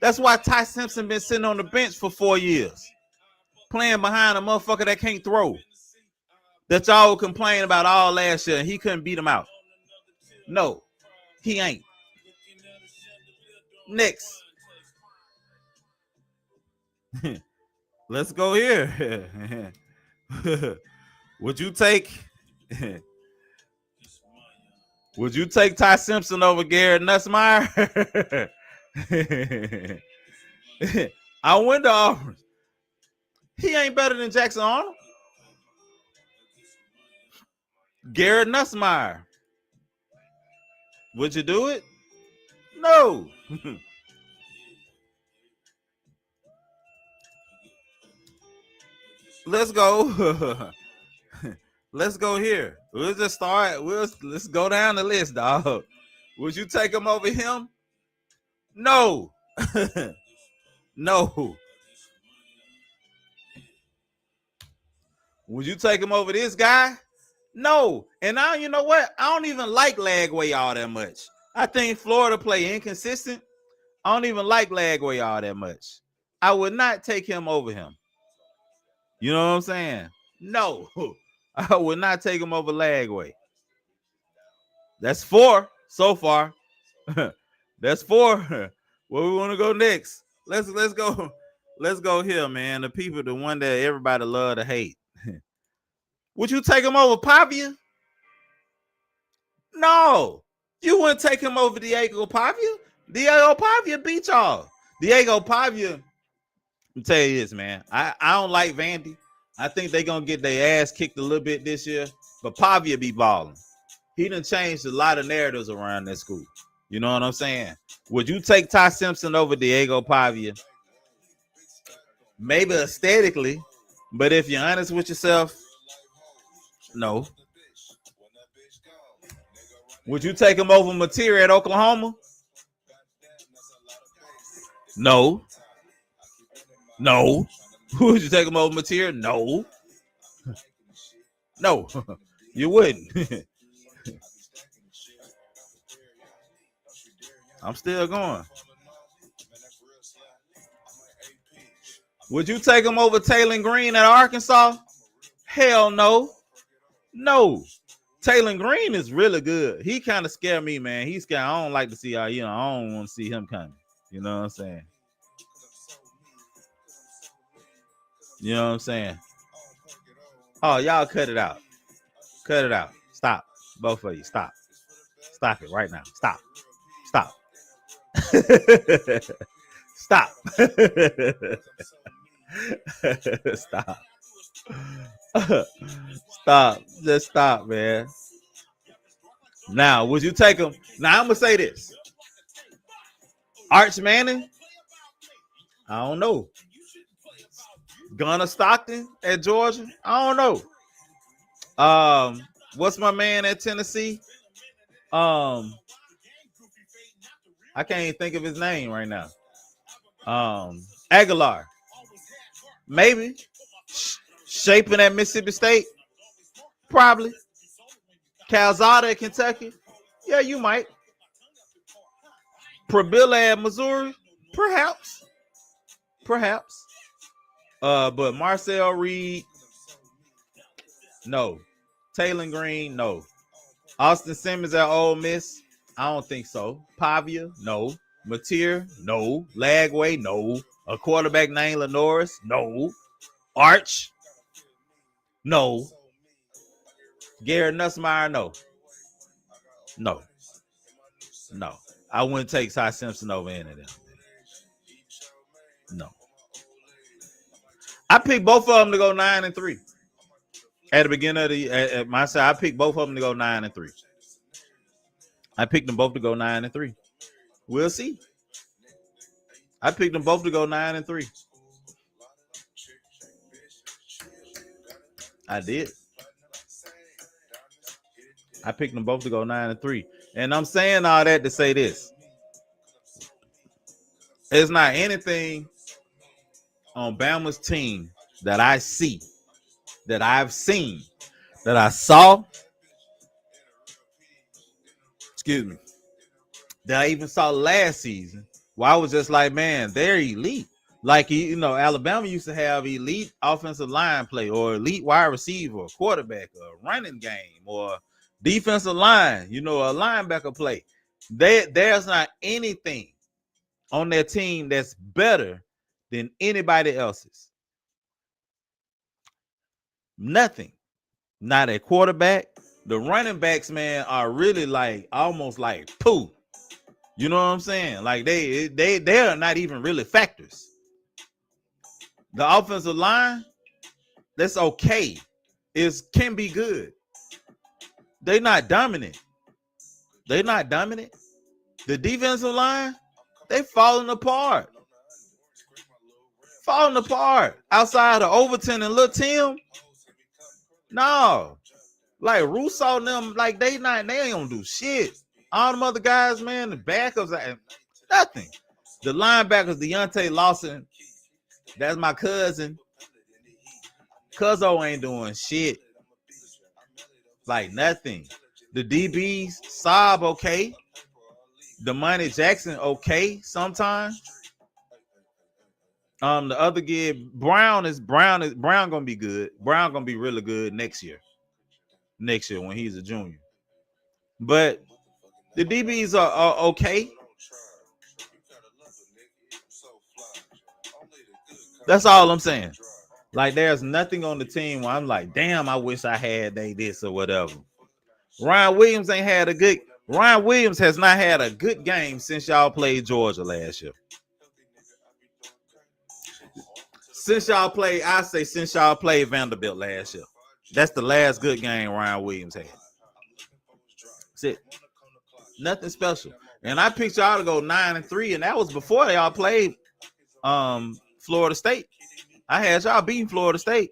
That's why Ty Simpson been sitting on the bench for 4 years, playing behind a motherfucker that can't throw. That y'all would complain about all last year, and he couldn't beat him out. No, he ain't. Next. Let's go here. Would you take Ty Simpson over Garrett Nussmeier? I went to Auburn. He ain't better than Jackson Arnold. Garrett Nussmeier. Would you do it? No. Let's go. Let's go here. We'll just start. Let's go down the list, dog. Would you take him over him? No. No. Would you take him over this guy? No. And now, you know what? I don't even like Lagway all that much. I think Florida play inconsistent. I don't even like Lagway all that much. I would not take him over him. You know what I'm saying? No. I would not take him over Lagway. That's 4 so far. That's 4. Where we want to go next? Let's go. Let's go here, man. The people, the one that everybody love to hate. Would you take him over Pavia? No. You wouldn't take him over Diego Pavia? Diego Pavia beat y'all. Diego Pavia, let me tell you this, man. I don't like Vandy. I think they're going to get their ass kicked a little bit this year. But Pavia be balling. He done changed a lot of narratives around that school. You know what I'm saying? Would you take Ty Simpson over Diego Pavia? Maybe aesthetically. But if you're honest with yourself, no. Would you take him over Mateer at Oklahoma? No. No. Would you take him over Mateer? No. No. You wouldn't. I'm still going. Would you take him over Taylor Green at Arkansas? Hell no. No. Taylor Green is really good. He kind of scared me, man. He's scared. I don't like to see how, I don't want to see him coming. You know what I'm saying? You know what I'm saying? Oh, y'all cut it out. Cut it out. Stop. Both of you. Stop. Stop it right now. Stop. Stop. Stop. Stop. Stop. Just stop, man. Now, would you take him? Now, I'm going to say this. Arch Manning? I don't know. Gunnar Stockton at Georgia? I don't know. What's my man at Tennessee? I can't even think of his name right now. Aguilar. Maybe. Shaping at Mississippi State? Probably. Calzada at Kentucky? Yeah, you might. Probilla at Missouri? Perhaps. Perhaps. But Marcel Reed? No. Taylor Green? No. Austin Simmons at Ole Miss? I don't think so. Pavia? No. Mateer? No. Lagway? No. A quarterback named Lenoris? No. Arch? No. Garrett Nussmeier? No. No. No. I wouldn't take Ty Simpson over any of them. No. I picked both of them to go 9-3. At the beginning of at my side, I picked both of them to go 9-3. I picked them both to go 9-3. We'll see. I picked them both to go 9-3. I did. I picked them both to go 9-3. And I'm saying all that to say this. There's not anything on Bama's team that I see, that I've seen, that I saw, that I even saw last season, where I was just like, man, they're elite. Like, Alabama used to have elite offensive line play, or elite wide receiver, or quarterback, or running game, or defensive line, a linebacker play. There's not anything on their team that's better than anybody else's. Nothing. Not a quarterback. The running backs, man, are really like almost like poo. You know what I'm saying? Like they are not even really factors. The offensive line, that's okay. Can be good. They're not dominant. They're not dominant. The defensive line, they falling apart. Falling apart. Outside of Overton and Lil Tim. No. Like Russo and them, like they don't do shit. All them other guys, man, the backups, nothing. The linebackers, Deontay Lawson, that's my cousin. Cuzzo ain't doing shit. Like nothing. The DBs, Saab, okay. Damani Jackson, okay, sometimes. The other kid, Brown gonna be good. Brown gonna be really good next year. Next year when he's a junior. But the DBs are okay. That's all I'm saying. Like there's nothing on the team where I'm like, damn, I wish I had this or whatever. Ryan Williams has not had a good game since y'all played Georgia last year. Since y'all played Vanderbilt last year. That's the last good game Ryan Williams had. That's it. Nothing special. And I picked y'all to go 9-3, and that was before y'all played Florida State. I had y'all beating Florida State.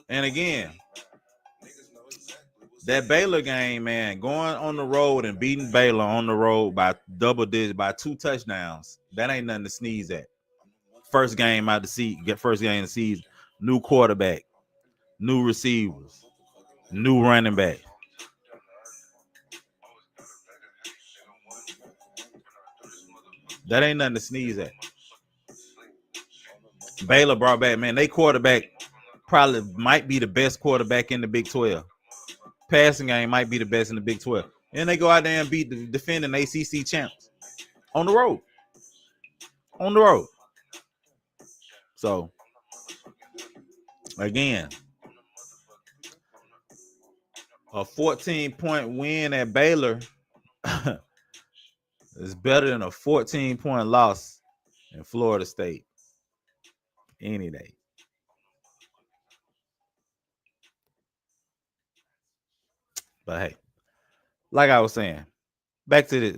And again, that Baylor game, man, going on the road and beating Baylor on the road by double digits, by 2 touchdowns, that ain't nothing to sneeze at. First game out the season, first game of the season, new quarterback, new receivers, new running back. That ain't nothing to sneeze at. Baylor brought back, man, they quarterback probably might be the best quarterback in the Big 12. Passing game might be the best in the Big 12. And they go out there and beat the defending ACC champs on the road. On the road. So, again, a 14-point win at Baylor is better than a 14-point loss in Florida State any day. But hey, like I was saying, back here.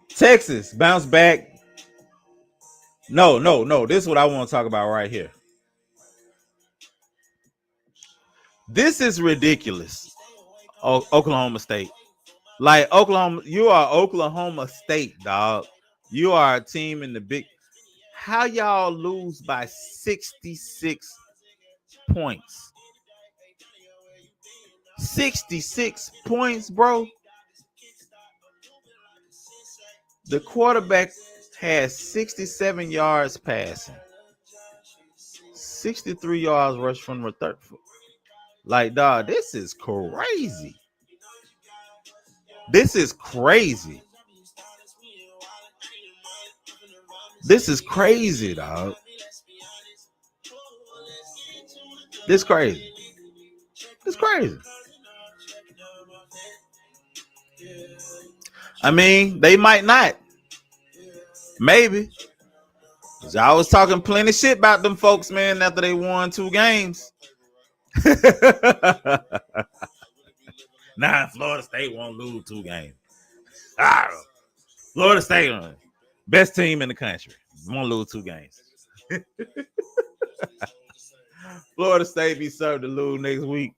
Texas bounce back. No. This is what I want to talk about right here. This is ridiculous. Oklahoma State. Like Oklahoma, you are Oklahoma State, dog. You are a team in the big. How y'all lose by 66 points? 66 points, bro. The quarterback has 67 yards passing, 63 yards rush from the third. Like, dog, this is crazy. This is crazy. This is crazy, dog. This crazy. It's crazy. I mean, they might not. Maybe. I was talking plenty shit about them folks, man, after they won 2 games. Nah, Florida State won't lose 2 games. Florida State, best team in the country, won't lose 2 games. Florida State be served to lose next week.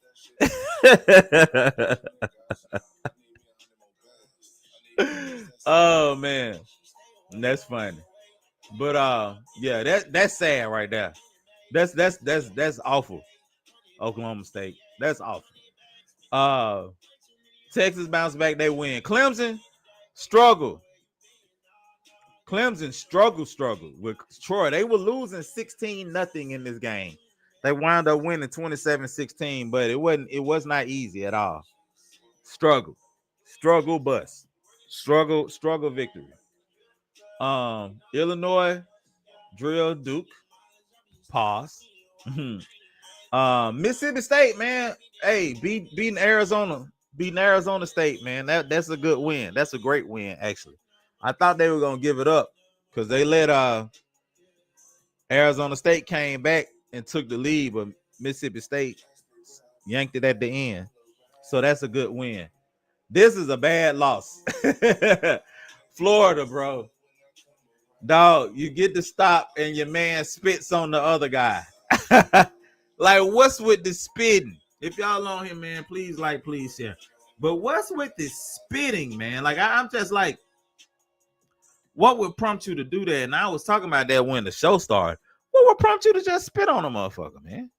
Oh man, that's funny. But yeah, that's sad right there. That's awful. Oklahoma State, that's awful. Texas bounce back, they win. Clemson struggle. Clemson struggle with Troy. They were losing 16-0 in this game. They wound up winning 27-16, but it was not easy at all. Struggle bus. Struggle victory. Illinois, drill Duke. Pause. Mississippi State, man. Hey, beating Arizona State, man. That's a good win. That's a great win, actually. I thought they were gonna give it up because they let Arizona State came back and took the lead, but Mississippi State yanked it at the end. So that's a good win. This is a bad loss. Florida, bro. Dog, you get to stop and your man spits on the other guy. Like, what's with the spitting? If y'all on here, man, please like, please share. But what's with this spitting, man? Like, I'm just like, what would prompt you to do that? And I was talking about that when the show started. What would prompt you to just spit on a motherfucker, man?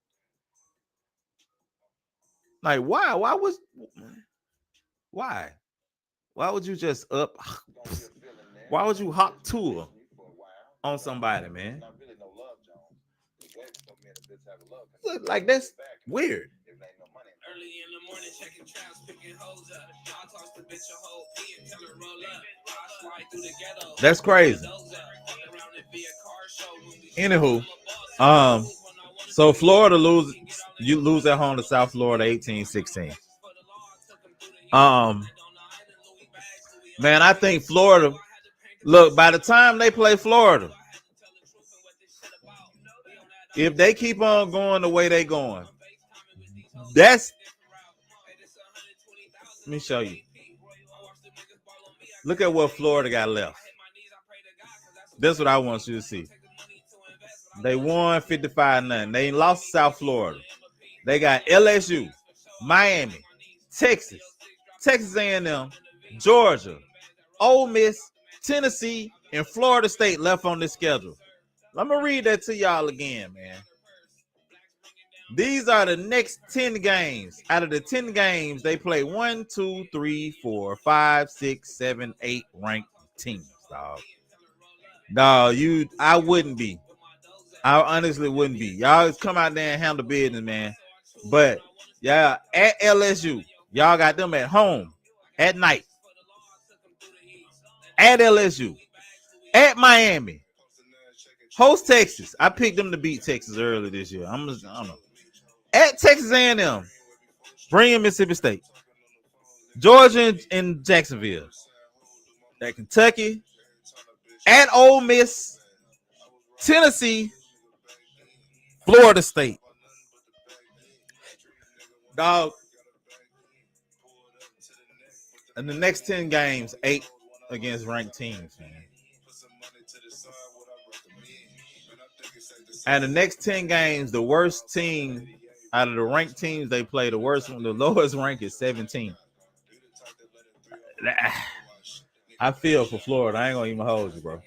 Like, why? Why? Why would you just why would you hop to on somebody, man? Like, that's weird. Early in the morning, checking traps, picking hoes up. I toss the bitch a whole P and tell her roll up. I slide through the ghetto. That's crazy. Anywho, so Florida you lose at home to South Florida 18-16. Man, I think Florida, look, by the time they play Florida, if they keep on going the way they going, let me show you. Look at what Florida got left. That's what I want you to see. They won 55-0. They lost South Florida. They got LSU, Miami, Texas A&M, Georgia, Ole Miss, Tennessee, and Florida State left on this schedule. Let me read that to y'all again, man. These are the next 10 games. Out of the 10 games, they play 1, 2, 3, 4, 5, 6, 7, 8 ranked teams, dog. Dog, I wouldn't be. I honestly wouldn't be. Y'all come out there and handle business, man. But yeah, at LSU, y'all got them at home at night. At LSU, at Miami, host Texas. I picked them to beat Texas early this year. I don't know. At Texas A&M, bring in Mississippi State, Georgia and Jacksonville, at Kentucky, at Ole Miss, Tennessee, Florida State. Dog. In the next 10 games, 8 against ranked teams, man. And the next 10 games, the worst team out of the ranked teams they play, the lowest rank is 17. I feel for Florida. I ain't gonna even hold you, bro.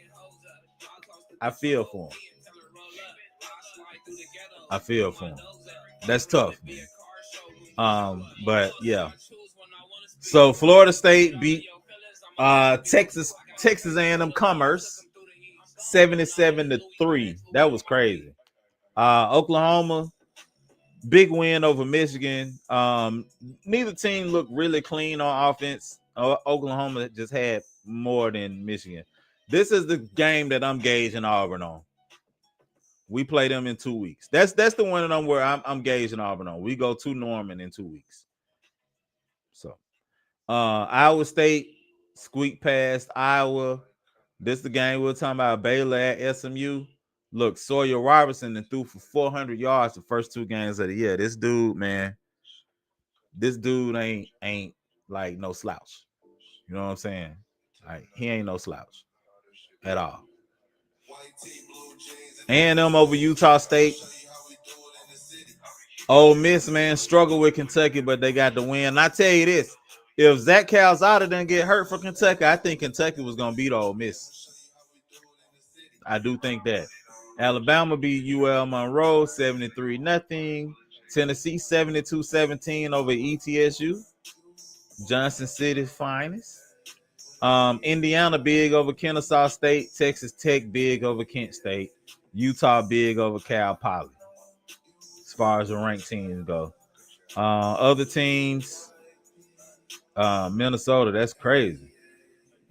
I feel for them. I feel for them. That's tough, man. But yeah. So Florida State beat Texas A&M Commerce 77-3. That was crazy. Oklahoma, big win over Michigan. Neither team looked really clean on offense. Oklahoma just had more than Michigan. This is the game that I'm gauging Auburn on. We play them in 2 weeks. That's the one that I'm gauging Auburn on. We go to Norman in 2 weeks. So Iowa State squeaked past Iowa. This is the game we were talking about. Baylor at SMU. Look, Sawyer Robertson threw for 400 yards the first 2 games of the year. This dude, man, ain't like no slouch. You know what I'm saying? Like, he ain't no slouch at all. A&M over Utah State. Ole Miss, man, struggled with Kentucky, but they got the win. And I tell you this, if Zach Calzada didn't get hurt for Kentucky, I think Kentucky was going to beat Ole Miss. I do think that. Alabama beat UL Monroe 73-0. Tennessee 72-17 over ETSU. Johnson City's finest. Indiana big over Kennesaw State. Texas Tech big over Kent State. Utah big over Cal Poly. As far as the ranked teams go. Other teams, Minnesota, that's crazy.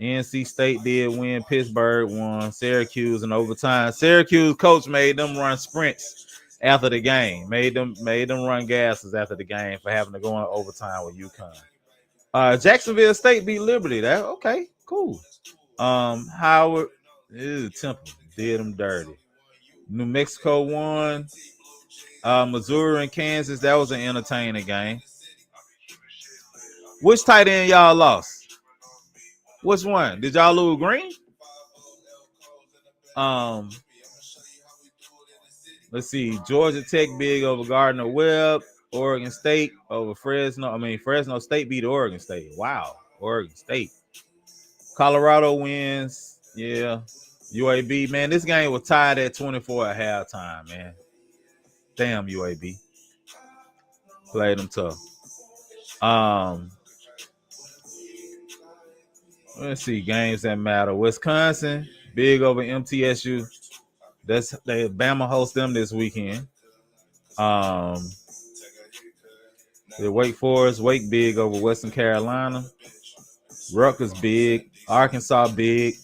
NC State did win. Pittsburgh won. Syracuse in overtime. Syracuse coach made them run sprints after the game. Made them run gases after the game for having to go in overtime with UConn. Jacksonville State beat Liberty. That okay, cool. Howard, Temple did them dirty. New Mexico won. Missouri and Kansas. That was an entertaining game. Which tight end y'all lost? Which one? Did y'all lose Green? Let's see. Georgia Tech big over Gardner Webb. Oregon State over Fresno. Fresno State beat Oregon State. Wow. Oregon State. Colorado wins. Yeah. UAB. Man, this game was tied at 24 at halftime, man. Damn, UAB. Played them tough. Let's see. Games that matter. Wisconsin, big over MTSU. Bama host them this weekend. The Wake Forest, Wake big over Western Carolina. Rutgers big. Arkansas big.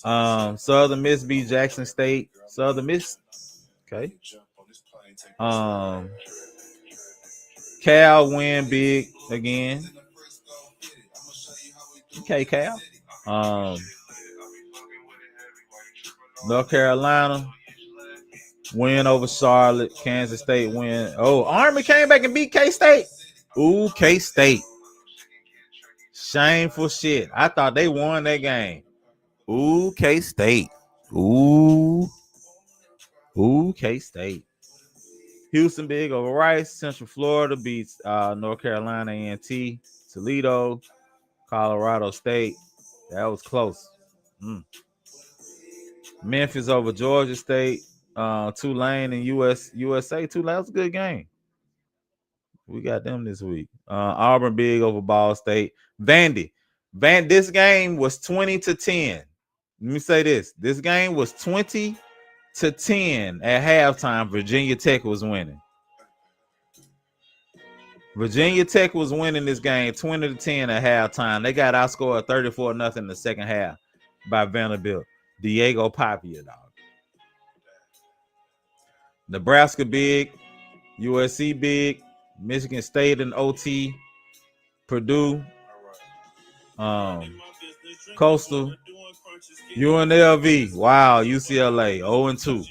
Southern Miss beat Jackson State. Southern Miss. Okay. Cal win big again. Okay, Cal. North Carolina win over Charlotte. Kansas State win. Oh, Army came back and beat K-State. Ooh, K-State. Shameful shit. I thought they won that game. Ooh, K-State. Ooh, K-State. Houston big over Rice. Central Florida beats North Carolina A&T. Toledo. Colorado State. That was close. Memphis over Georgia State. Tulane and USA. Tulane was a good game. We got them this week. Auburn big over Ball State. Vandy. This game was 20-10. Let me say this. This game was 20-10 at halftime. Virginia Tech was winning. Virginia Tech was winning this game 20-10 at halftime. They got outscored 34-0 in the second half by Vanderbilt. Diego Papia, dog. Nebraska big. USC big. Michigan State and OT. Purdue. Coastal. UNLV. Wow. UCLA 0-2.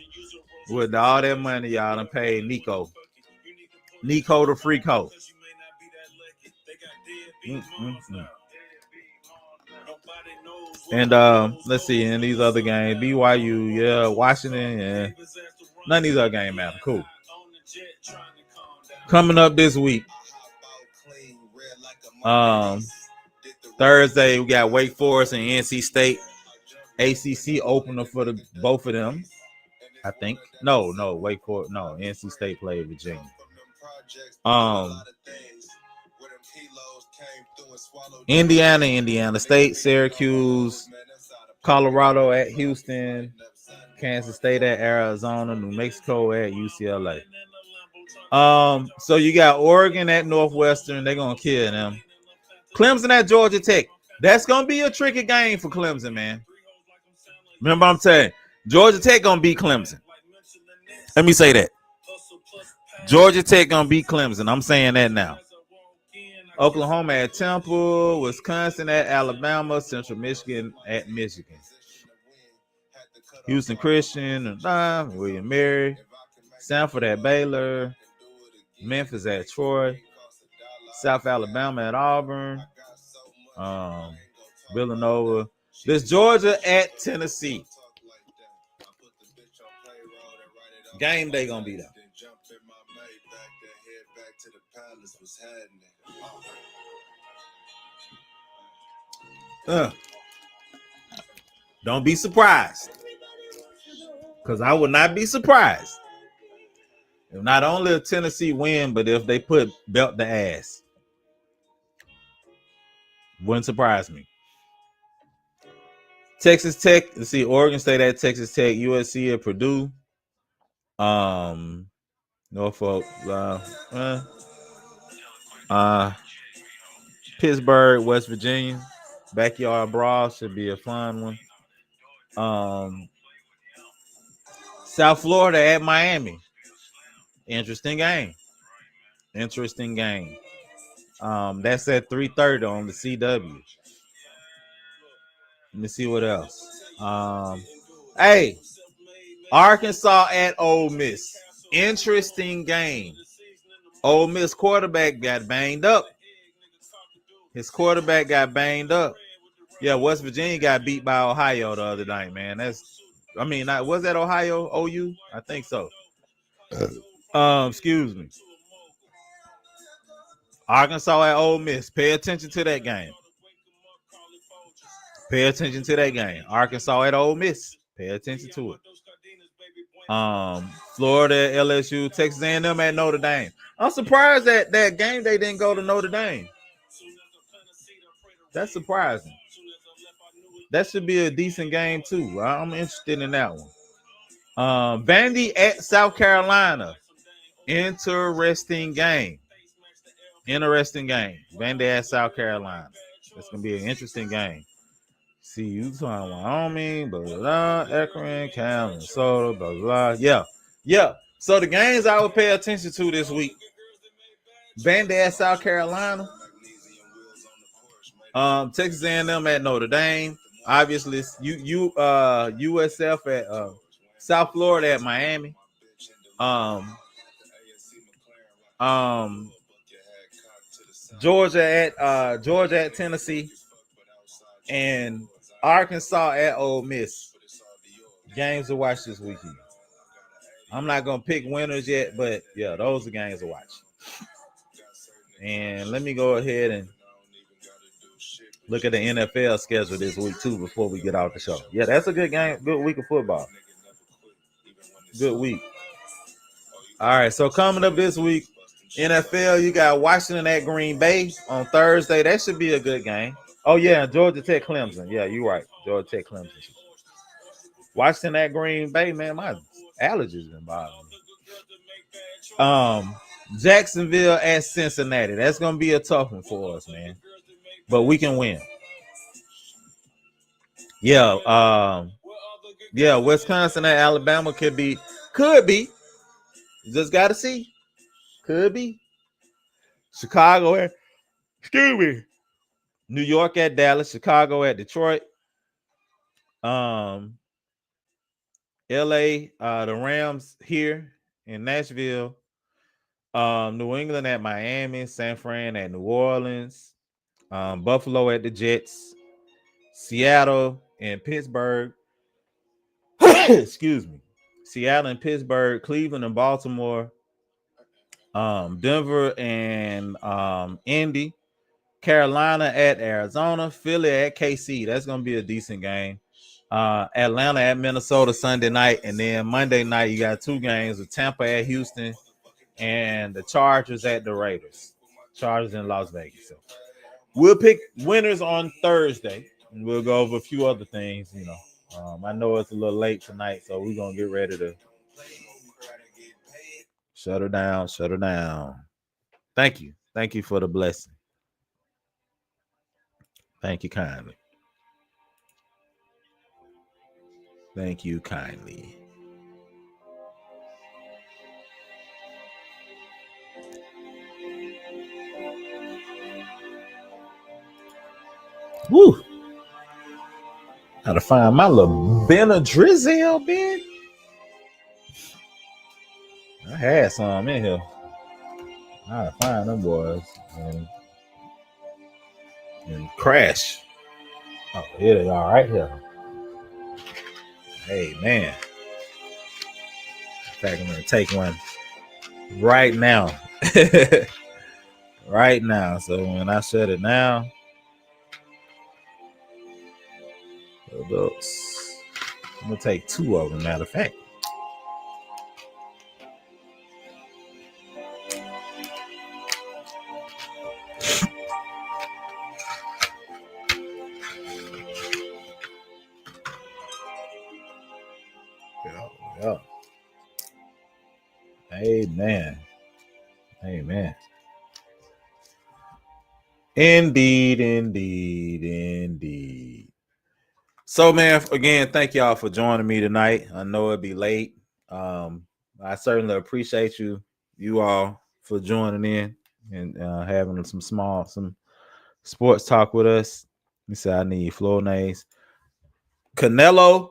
With all that money y'all done paid Nico. Nico the Freako. And let's see, in these other games, BYU, yeah, Washington, yeah. None of these other games matter. Cool. Coming up this week, Thursday, we got Wake Forest and NC State. ACC opener for both of them, I think. No, Wake Forest. No, NC State played Virginia. Indiana State, Syracuse, Colorado at Houston, Kansas State at Arizona, New Mexico at UCLA. So you got Oregon at Northwestern. They're gonna kill them. Clemson at Georgia Tech. That's gonna be a tricky game for Clemson, man. Remember, I'm saying Georgia Tech gonna beat Clemson. Let me say that. Georgia Tech gonna beat Clemson. I'm saying that now. Oklahoma at Temple, Wisconsin at Alabama, Central Michigan at Michigan. Houston Christian, William Mary, Sanford at Baylor, Memphis at Troy, South Alabama at Auburn, Villanova. This Georgia at Tennessee. Game day gonna be there. Don't be surprised, because I would not be surprised if not only if Tennessee win, but if they put belt the ass. Wouldn't surprise me. Texas Tech, let's see, Oregon State at Texas Tech, USC at Purdue, Norfolk, Pittsburgh, West Virginia, Backyard brawl should be a fun one. South Florida at Miami. Interesting game. That's at 3:30 on the CW. Let me see what else. Hey, Arkansas at Ole Miss. Interesting game. Ole Miss quarterback got banged up. His quarterback got banged up. Yeah, West Virginia got beat by Ohio the other night, man. Was that Ohio OU? I think so. Excuse me. Arkansas at Ole Miss. Pay attention to that game. Arkansas at Ole Miss. Pay attention to it. Florida, LSU, Texas A&M at Notre Dame. I'm surprised that that game they didn't go to Notre Dame. That's surprising. That should be a decent game too. I'm interested in that one. Vandy at South Carolina. Interesting game. Vandy at South Carolina. It's gonna be an interesting game. See, Utah, Wyoming, blah blah blah, Akron, Cal, Minnesota, blah blah. Yeah. So the games I would pay attention to this week: Vandy at South Carolina, Texas A&M at Notre Dame. Obviously, USF at South Florida at Miami. Georgia at Tennessee, and Arkansas at Ole Miss. Games to watch this weekend. I'm not gonna pick winners yet, but yeah, those are games to watch. And let me go ahead and look at the NFL schedule this week too before we get out the show. Yeah, that's a good game, good week of football. Good week. All right, so coming up this week, NFL, you got Washington at Green Bay on Thursday. That should be a good game. Oh yeah, Georgia Tech Clemson. Yeah, you're right. Georgia Tech Clemson. Washington at Green Bay, man, my allergies been bothering me. Jacksonville at Cincinnati. That's gonna be a tough one for us, man. But we can win. Yeah, Wisconsin at Alabama could be. You just gotta see. Could be. Chicago at New York at Dallas, Chicago at Detroit. LA, the Rams here in Nashville. New England at Miami, San Fran at New Orleans, Buffalo at the Jets, Seattle and Pittsburgh. Excuse me. Seattle and Pittsburgh, Cleveland and Baltimore, Denver and Indy, Carolina at Arizona, Philly at KC. That's gonna be a decent game. Atlanta at Minnesota Sunday night, and then Monday night you got two games with Tampa at Houston and the Chargers at the Raiders. Chargers in Las Vegas. So we'll pick winners on Thursday, and we'll go over a few other things. I know it's a little late tonight, so we're gonna get ready to shut her down. Thank you for the blessing. Thank you kindly. Woo! Gotta find my little Benadryl, Ben. I had some in here. I gotta find them boys and crash. Oh, here they are, right here. Hey, man. In fact, I'm gonna take one right now. Right now. So when I shut it now, I'm gonna take two of them, matter of fact. Yeah. Amen. Indeed. So, man, again, thank y'all for joining me tonight. I know it'll be late. I certainly appreciate you all for joining in and having some sports talk with us. You said I need Flornays. Canelo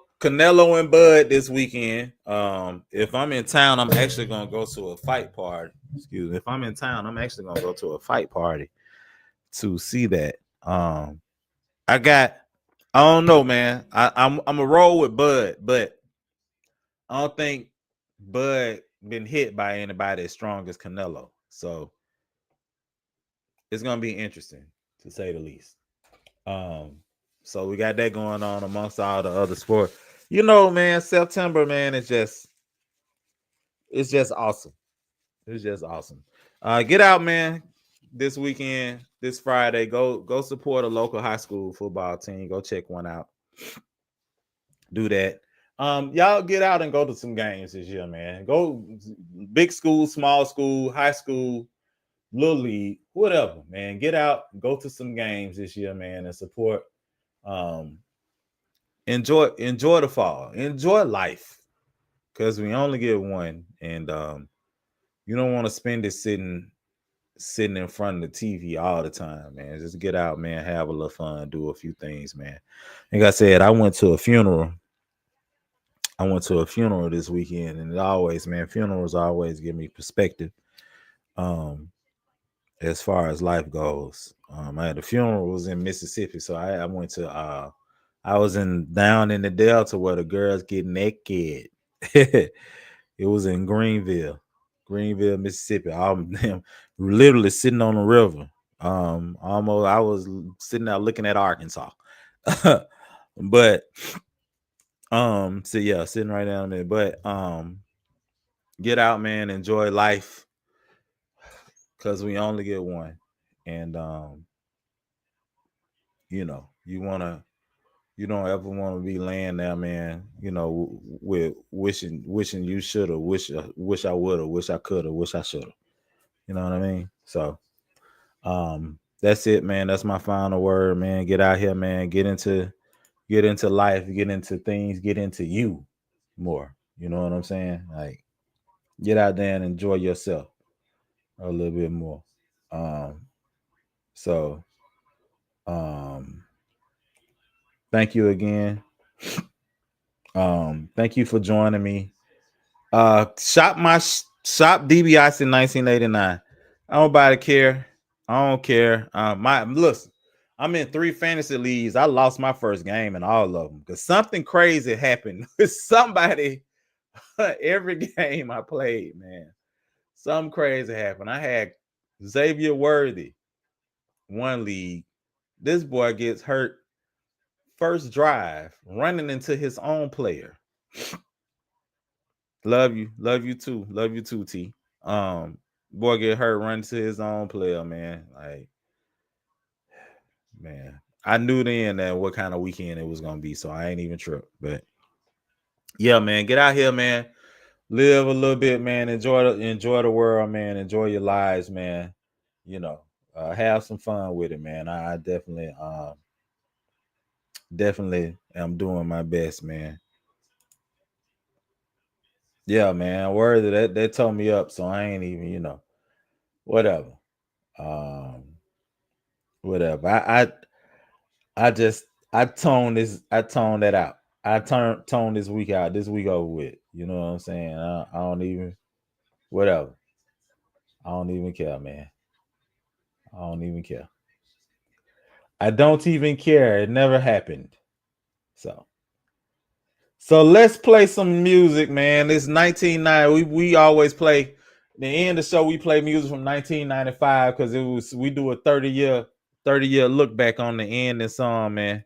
and Bud this weekend. If I'm in town, I'm actually gonna go to a fight party. Excuse me. If I'm in town, I'm actually gonna go to a fight party to see that. I don't know, man. I'm a roll with Bud, but I don't think Bud been hit by anybody as strong as Canelo. So it's gonna be interesting to say the least. So we got that going on amongst all the other sports. You know, man, September, man, it's just awesome. It's just awesome. Get out, man, this weekend, this Friday. Go support a local high school football team. Go check one out. Do that. Y'all get out and go to some games this year, man. Go big school, small school, high school, little league, whatever, man. Get out, go to some games this year, man, and support. Enjoy the fall. Enjoy life. Because we only get one. And you don't want to spend it sitting in front of the TV all the time, man. Just get out, man. Have a little fun. Do a few things, man. Like I said, I went to a funeral this weekend, and it always, man, funerals always give me perspective as far as life goes. I had a funeral was in Mississippi, so I went to I was down in the Delta where the girls get naked. It was in Greenville, Mississippi. I'm literally sitting on the river. Almost I was sitting out looking at Arkansas. But so yeah, sitting right down there. But get out, man, enjoy life. Cause we only get one. And you know, you don't ever want to be laying there, man, you know, with wishing you should have, wish I would have, wish I could have, wish I should have. You know what I mean? So that's it, man. That's my final word, man. Get out here, man. Get into life, get into things, get into you more. You know what I'm saying? Like, get out there and enjoy yourself a little bit more. So thank you again. Thank you for joining me. Shop DBIC in 1989. I don't nobody care. I don't care. I'm in 3 fantasy leagues. I lost my first game in all of them because something crazy happened with somebody every game I played, man. Something crazy happened. I had Xavier Worthy, one league. This boy gets hurt first drive, running into his own player. Love you too, T. Boy get hurt running to his own player, man. Like, man, I knew then that what kind of weekend it was gonna be, so I ain't even tripped. But yeah, man, get out here, man. Live a little bit, man. Enjoy the world, man. Enjoy your lives, man. You know, have some fun with it, man. I definitely am doing my best, man. Yeah, man. Word that told me up, so I ain't even, you know, whatever. Whatever. I toned that out. I toned this week out. This week over with. You know what I'm saying? I don't even whatever. I don't even care, man. I don't even care. I don't even care. It never happened. So let's play some music, man. It's 1990. We always play the end of the show. We play music from 1995 because we do a 30-year look back on the end and song, man.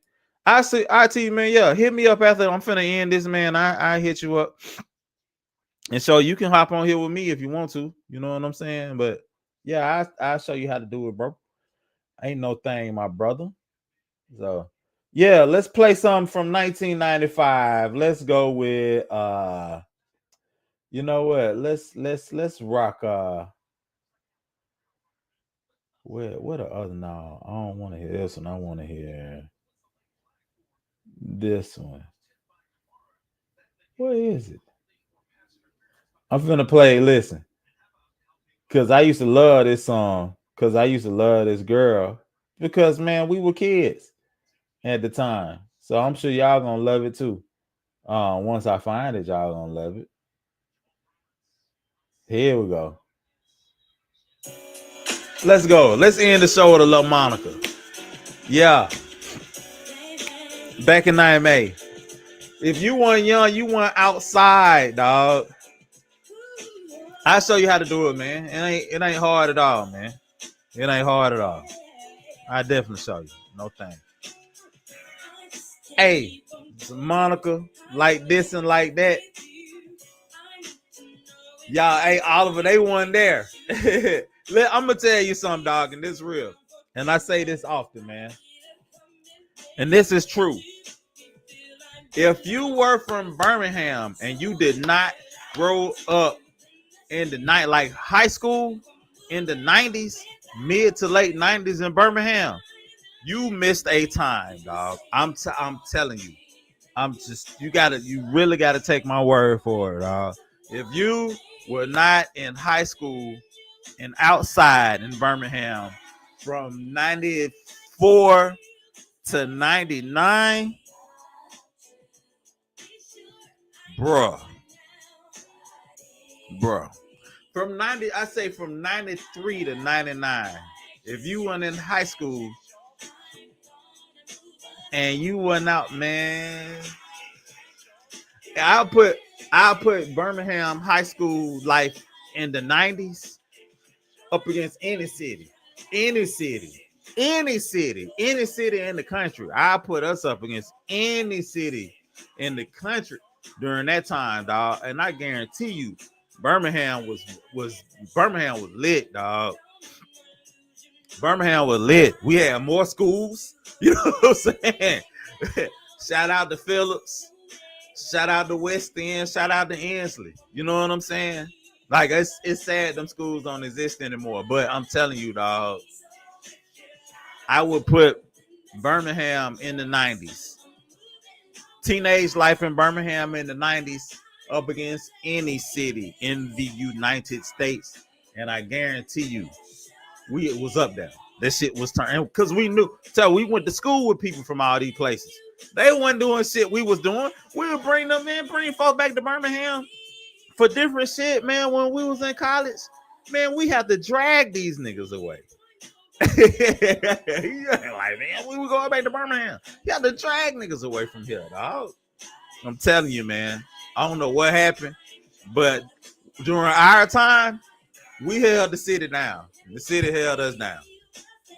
I see IT, man. Yeah, hit me up after I'm finna end this, man. I hit you up. And so you can hop on here with me if you want to. You know what I'm saying? But yeah, I'll show you how to do it, bro. Ain't no thing, my brother. So yeah, let's play something from 1995. Let's go with you know what? Let's rock What the other? No, I don't want to hear this one. I want to hear this one. What is it? I'm finna play. Listen, cause I used to love this song. Cause I used to love this girl. Because man, we were kids at the time. So I'm sure y'all gonna love it too. Once I find it, y'all gonna love it. Here we go. Let's go. Let's end the show with a little Monica. Yeah. Back in 9 If you want young, you want outside, dog. I'll show you how to do it, man. It ain't hard at all, man. It ain't hard at all. I definitely show you. No thing. Hey, Monica, like this and like that. Y'all, hey, Oliver, they wasn't there. I'm gonna tell you something, dog, and this is real. And I say this often, man. And this is true. If you were from Birmingham and you did not grow up in the night, like high school in the 90s, mid to late 90s in Birmingham, you missed a time, dog. I'm telling you. You really gotta take my word for it, dog. If you were not in high school and outside in Birmingham from 94 to 99, bruh. From 93 to 99. If you weren't in high school and you went out, man, I'll put Birmingham high school life in the 90s up against any city in the country. I'll put us up against any city in the country during that time, dog. And I guarantee you, Birmingham was lit, dog. Birmingham was lit. We had more schools. You know what I'm saying? Shout out to Phillips. Shout out to West End. Shout out to Ensley. You know what I'm saying? Like, it's sad them schools don't exist anymore. But I'm telling you, dog, I would put Birmingham in the 90s. Teenage life in Birmingham in the 90s up against any city in the United States. And I guarantee you, it was up there. That shit was turning because we knew. So we went to school with people from all these places. They weren't doing shit we was doing. We would bring them in, bring folks back to Birmingham for different shit, man. When we was in college, man, we had to drag these niggas away. Like, man, we were going back to Birmingham. You had to drag niggas away from here, dog. I'm telling you, man. I don't know what happened, but during our time, we held the city down. The city held us down.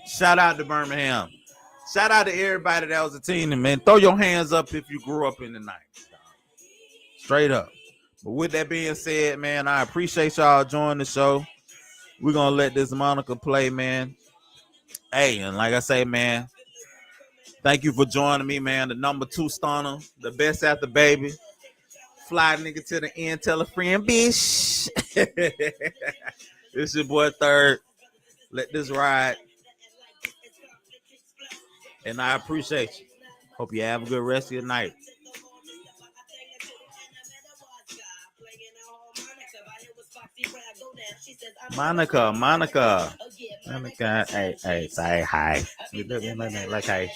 Shout out to Birmingham. Shout out to everybody that was attending, man. Throw your hands up if you grew up in the 90s. Straight up. But with that being said, man, I appreciate y'all joining the show. We're going to let this Monica play, man. Hey, and like I say, man, thank you for joining me, man. The number 2 stunner, the best after baby. Fly nigga to the end, tell a friend, bitch. This your boy Third. Let this ride. And I appreciate you. Hope you have a good rest of your night. Monica. Hey, say hi. You look at me like hey.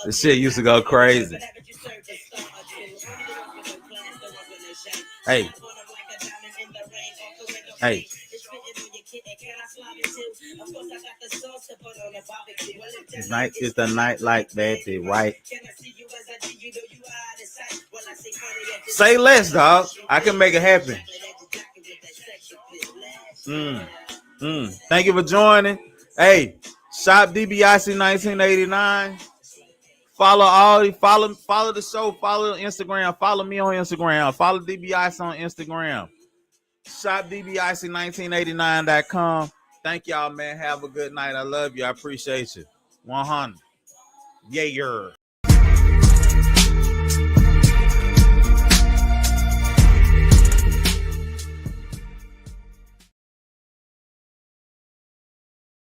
This shit used to go crazy. Hey. Tonight is the night like that, right? Say less, dog. I can make it happen. Thank you for joining. Hey, Shop DBIC 1989. Follow the show. Follow Instagram. Follow me on Instagram. Follow DBIC on Instagram. Shop DBIC1989.com. Thank y'all, man. Have a good night. I love you. I appreciate you. 100. Yeah.